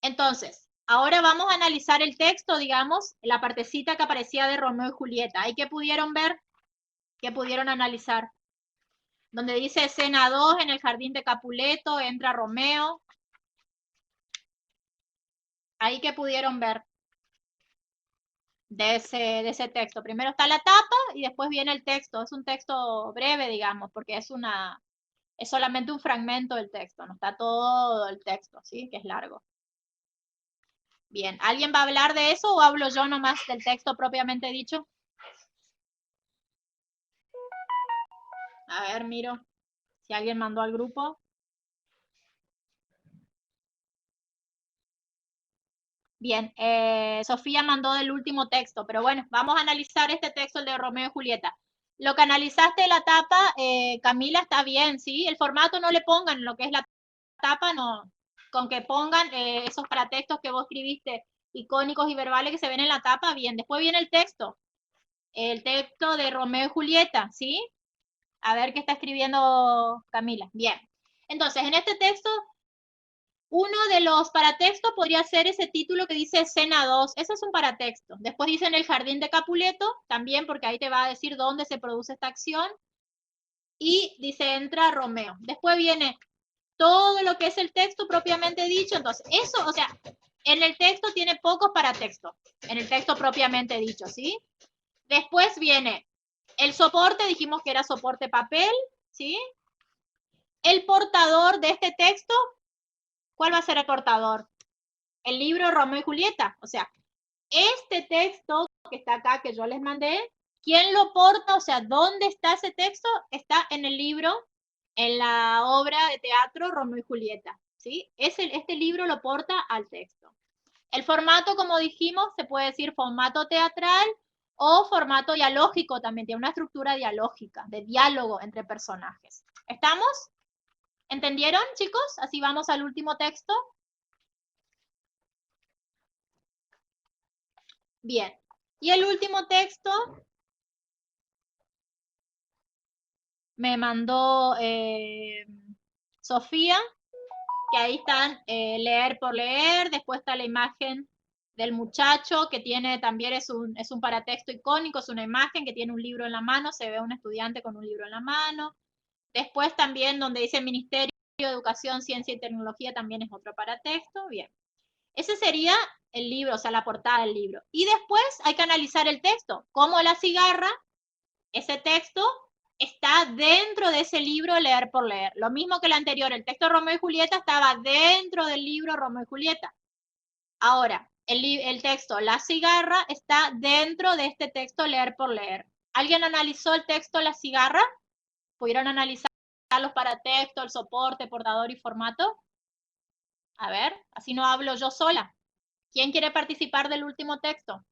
S1: Entonces, ahora vamos a analizar el texto, digamos, la partecita que aparecía de Romeo y Julieta. ¿Ahí qué pudieron ver? ¿Qué pudieron analizar? Donde dice escena 2, en el jardín de Capuleto, entra Romeo. Ahí que pudieron ver de ese texto. Primero está la tapa y después viene el texto. Es un texto breve, digamos, porque es solamente un fragmento del texto, no está todo el texto, ¿sí? Que es largo. Bien, ¿alguien va a hablar de eso o hablo yo nomás del texto propiamente dicho? A ver, miro si alguien mandó al grupo. Bien, Sofía mandó del último texto, pero bueno, vamos a analizar este texto, el de Romeo y Julieta. Lo que analizaste de la tapa, Camila, está bien, ¿sí? El formato no le pongan lo que es la tapa, no. Con que pongan esos paratextos que vos escribiste, icónicos y verbales que se ven en la tapa, bien. Después viene el texto de Romeo y Julieta, ¿sí? A ver qué está escribiendo Camila. Bien. Entonces, en este texto uno de los paratextos podría ser ese título que dice escena 2. Ese es un paratexto. Después dice en el jardín de Capuleto, también porque ahí te va a decir dónde se produce esta acción. Y dice entra Romeo. Después viene todo lo que es el texto propiamente dicho. Entonces, eso, o sea, en el texto tiene pocos paratextos. En el texto propiamente dicho, ¿sí? Después viene el soporte, dijimos que era soporte papel, ¿sí? El portador de este texto, ¿cuál va a ser el portador? El libro Romeo y Julieta. O sea, este texto que está acá, que yo les mandé, ¿quién lo porta? O sea, ¿dónde está ese texto? Está en el libro, en la obra de teatro Romeo y Julieta. ¿Sí? Este libro lo porta al texto. El formato, como dijimos, se puede decir formato teatral o formato dialógico, también tiene una estructura dialógica, de diálogo entre personajes. ¿Estamos? ¿Entendieron, chicos? Así vamos al último texto. Bien. Y el último texto me mandó Sofía, que ahí están leer por leer, después está la imagen del muchacho que tiene también es un paratexto icónico, es una imagen que tiene un libro en la mano, se ve a un estudiante con un libro en la mano. Después también donde dice Ministerio de Educación, Ciencia y Tecnología también es otro paratexto. Bien. Ese sería el libro, o sea, la portada del libro. Y después hay que analizar el texto. Como la cigarra, ese texto está dentro de ese libro Leer por Leer. Lo mismo que el anterior, el texto Romeo y Julieta estaba dentro del libro Romeo y Julieta. Ahora, el texto La cigarra está dentro de este texto Leer por Leer. ¿Alguien analizó el texto La cigarra? ¿Pudieron analizar los paratextos, el soporte, portador y formato? A ver, así no hablo yo sola. ¿Quién quiere participar del último texto?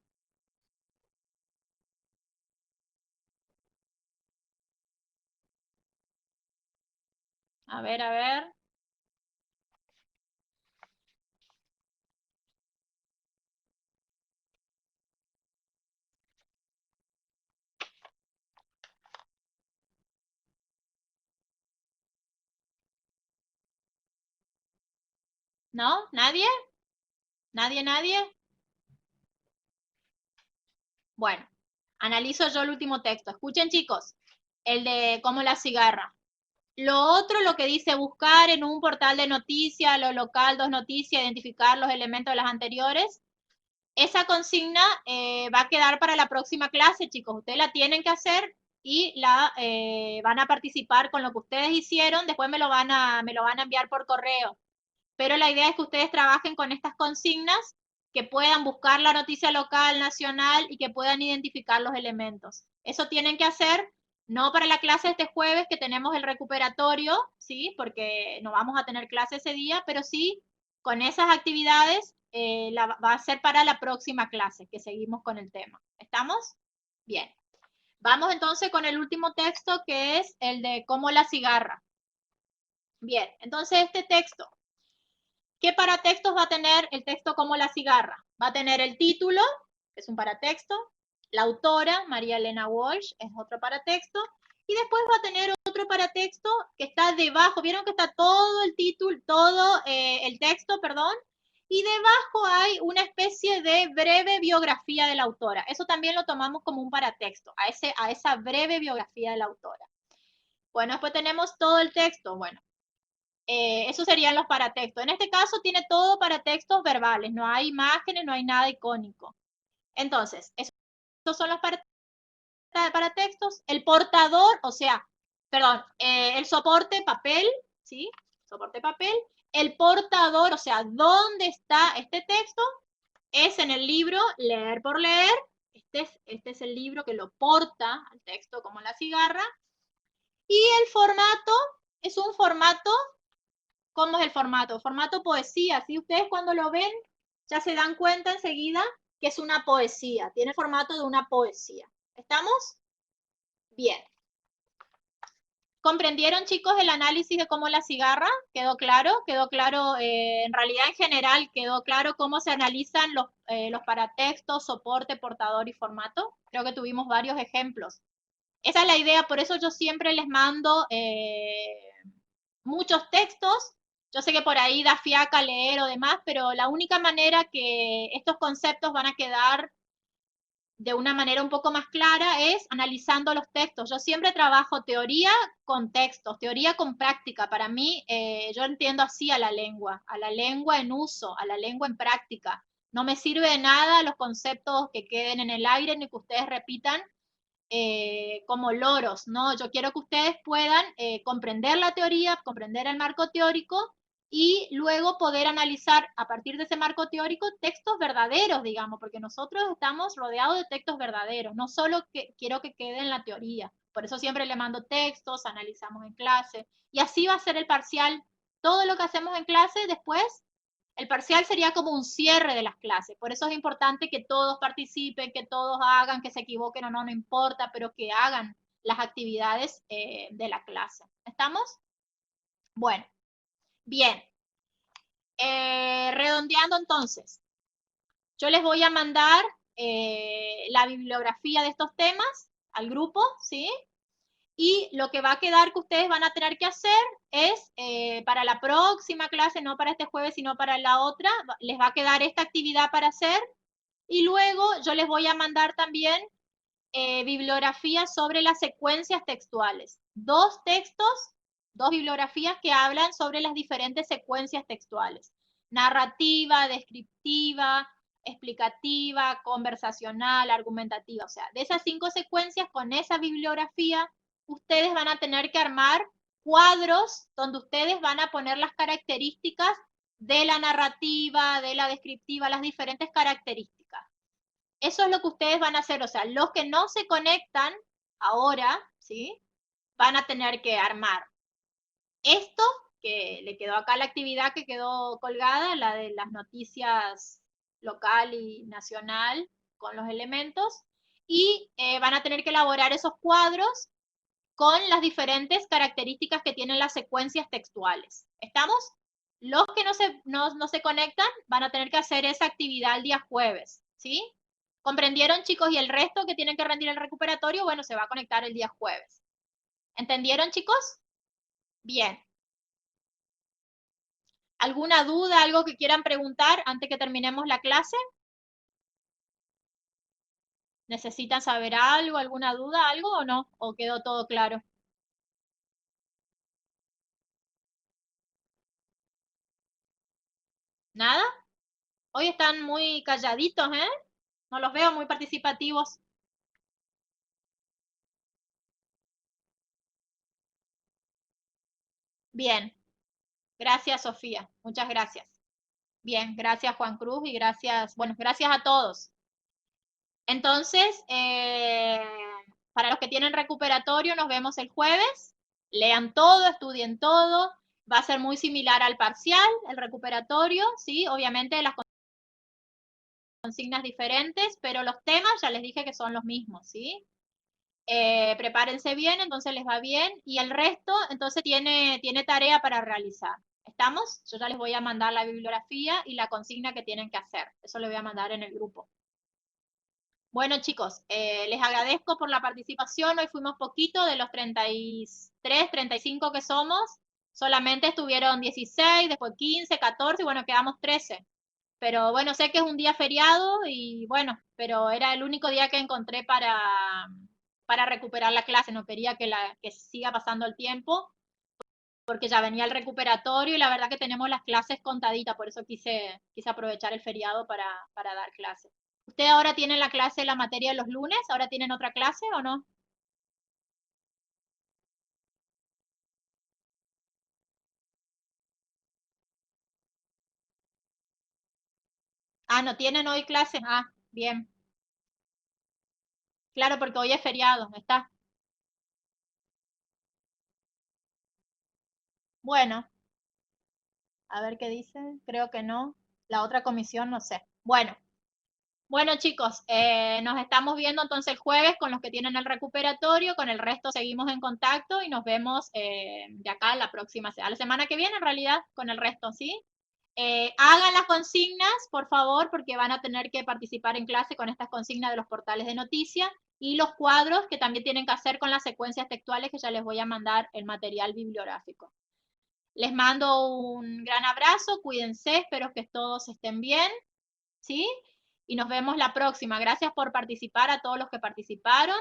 S1: A ver, a ver. ¿No? ¿Nadie? ¿Nadie, nadie? Bueno, analizo yo el último texto. Escuchen, chicos, el de Como la cigarra. Lo otro, lo que dice buscar en un portal de noticias, lo local, dos noticias, identificar los elementos de las anteriores. Esa consigna va a quedar para la próxima clase, chicos. Ustedes la tienen que hacer y la van a participar con lo que ustedes hicieron. Después me lo van a enviar por correo. Pero la idea es que ustedes trabajen con estas consignas, que puedan buscar la noticia local, nacional y que puedan identificar los elementos. Eso tienen que hacer, no para la clase de este jueves que tenemos el recuperatorio, ¿sí? Porque no vamos a tener clase ese día, pero sí con esas actividades va a ser para la próxima clase, que seguimos con el tema. ¿Estamos? Bien. Vamos entonces con el último texto, que es el de Como la cigarra. Bien, entonces este texto, ¿qué paratextos va a tener el texto Como la cigarra? Va a tener el título, que es un paratexto, la autora, María Elena Walsh, es otro paratexto, y después va a tener otro paratexto que está debajo, vieron que está todo el título, todo el texto, perdón, y debajo hay una especie de breve biografía de la autora. Eso también lo tomamos como un paratexto, a esa breve biografía de la autora. Bueno, después tenemos todo el texto, bueno, esos serían los paratextos. En este caso tiene todo paratextos verbales, no hay imágenes, no hay nada icónico. Entonces, esos son los paratextos. El portador, o sea, perdón, el soporte papel, ¿sí? Soporte papel. El portador, o sea, ¿dónde está este texto? Es en el libro Leer por Leer. Este es el libro que lo porta al texto como la cigarra. Y el formato es un formato. ¿Cómo es el formato? Formato poesía. ¿Sí? Ustedes cuando lo ven ya se dan cuenta enseguida que es una poesía. Tiene formato de una poesía. ¿Estamos? Bien. ¿Comprendieron, chicos, el análisis de cómo la cigarra? ¿Quedó claro? ¿Quedó claro? En realidad, en general, ¿quedó claro cómo se analizan los paratextos, soporte, portador y formato? Creo que tuvimos varios ejemplos. Esa es la idea, por eso yo siempre les mando muchos textos. Yo sé que por ahí da fiaca leer o demás, pero la única manera que estos conceptos van a quedar de una manera un poco más clara es analizando los textos. Yo siempre trabajo teoría con textos, teoría con práctica. Para mí, yo entiendo así a la lengua en uso, a la lengua en práctica. No me sirve de nada los conceptos que queden en el aire ni que ustedes repitan como loros, ¿no? Yo quiero que ustedes puedan comprender la teoría, comprender el marco teórico y luego poder analizar a partir de ese marco teórico textos verdaderos, digamos, porque nosotros estamos rodeados de textos verdaderos, no solo que quiero que quede en la teoría. Por eso siempre le mando textos, analizamos en clase y así va a ser el parcial. Todo lo que hacemos en clase después el parcial sería como un cierre de las clases, por eso es importante que todos participen, que todos hagan, que se equivoquen o no, no importa, pero que hagan las actividades de la clase. ¿Estamos? Bueno, bien. Redondeando entonces, yo les voy a mandar la bibliografía de estos temas al grupo, ¿sí? Y lo que va a quedar que ustedes van a tener que hacer es, para la próxima clase, no para este jueves, sino para la otra, les va a quedar esta actividad para hacer. Y luego yo les voy a mandar también bibliografía sobre las secuencias textuales. Dos textos, dos bibliografías que hablan sobre las diferentes secuencias textuales. Narrativa, descriptiva, explicativa, conversacional, argumentativa. O sea, de esas 5 secuencias, con esa bibliografía, ustedes van a tener que armar cuadros donde ustedes van a poner las características de la narrativa, de la descriptiva, las diferentes características. Eso es lo que ustedes van a hacer. O sea, los que no se conectan ahora, ¿sí? Van a tener que armar esto, que le quedó acá la actividad que quedó colgada, la de las noticias local y nacional con los elementos, y van a tener que elaborar esos cuadros con las diferentes características que tienen las secuencias textuales. ¿Estamos? Los que no se conectan van a tener que hacer esa actividad el día jueves, ¿sí? ¿Comprendieron, chicos? Y el resto que tienen que rendir el recuperatorio, bueno, se va a conectar el día jueves. ¿Entendieron, chicos? Bien. ¿Alguna duda, algo que quieran preguntar antes que terminemos la clase? ¿Necesitan saber algo, alguna duda, algo o no? ¿O quedó todo claro? ¿Nada? Hoy están muy calladitos, ¿eh? No los veo muy participativos. Bien. Gracias, Sofía. Muchas gracias. Bien, gracias, Juan Cruz, y gracias, bueno, gracias a todos. Entonces, para los que tienen recuperatorio, nos vemos el jueves. Lean todo, estudien todo. Va a ser muy similar al parcial, el recuperatorio, ¿sí? Obviamente las consignas diferentes, pero los temas ya les dije que son los mismos, ¿sí? Prepárense bien, entonces les va bien. Y el resto, entonces, tiene tarea para realizar. ¿Estamos? Yo ya les voy a mandar la bibliografía y la consigna que tienen que hacer. Eso les voy a mandar en el grupo. Bueno, chicos, les agradezco por la participación. Hoy fuimos poquito, de los 33, 35 que somos. Solamente estuvieron 16, después 15, 14 y bueno, quedamos 13. Pero bueno, sé que es un día feriado y bueno, pero era el único día que encontré para recuperar la clase. No quería que siga pasando el tiempo porque ya venía el recuperatorio y la verdad que tenemos las clases contaditas, por eso quise aprovechar el feriado para dar clases. ¿Usted ahora tiene la clase, la materia de los lunes? ¿Ahora tienen otra clase o no? Ah, ¿no tienen hoy clase? Ah, bien. Claro, porque hoy es feriado, ¿está? Bueno, a ver qué dice. Creo que no. La otra comisión, no sé. Bueno, chicos, nos estamos viendo entonces el jueves con los que tienen el recuperatorio, con el resto seguimos en contacto y nos vemos de acá la próxima, a la semana que viene en realidad, con el resto, ¿sí? Hagan las consignas, por favor, porque van a tener que participar en clase con estas consignas de los portales de noticias y los cuadros que también tienen que hacer con las secuencias textuales que ya les voy a mandar el material bibliográfico. Les mando un gran abrazo, cuídense, espero que todos estén bien, ¿sí? Y nos vemos la próxima. Gracias por participar a todos los que participaron.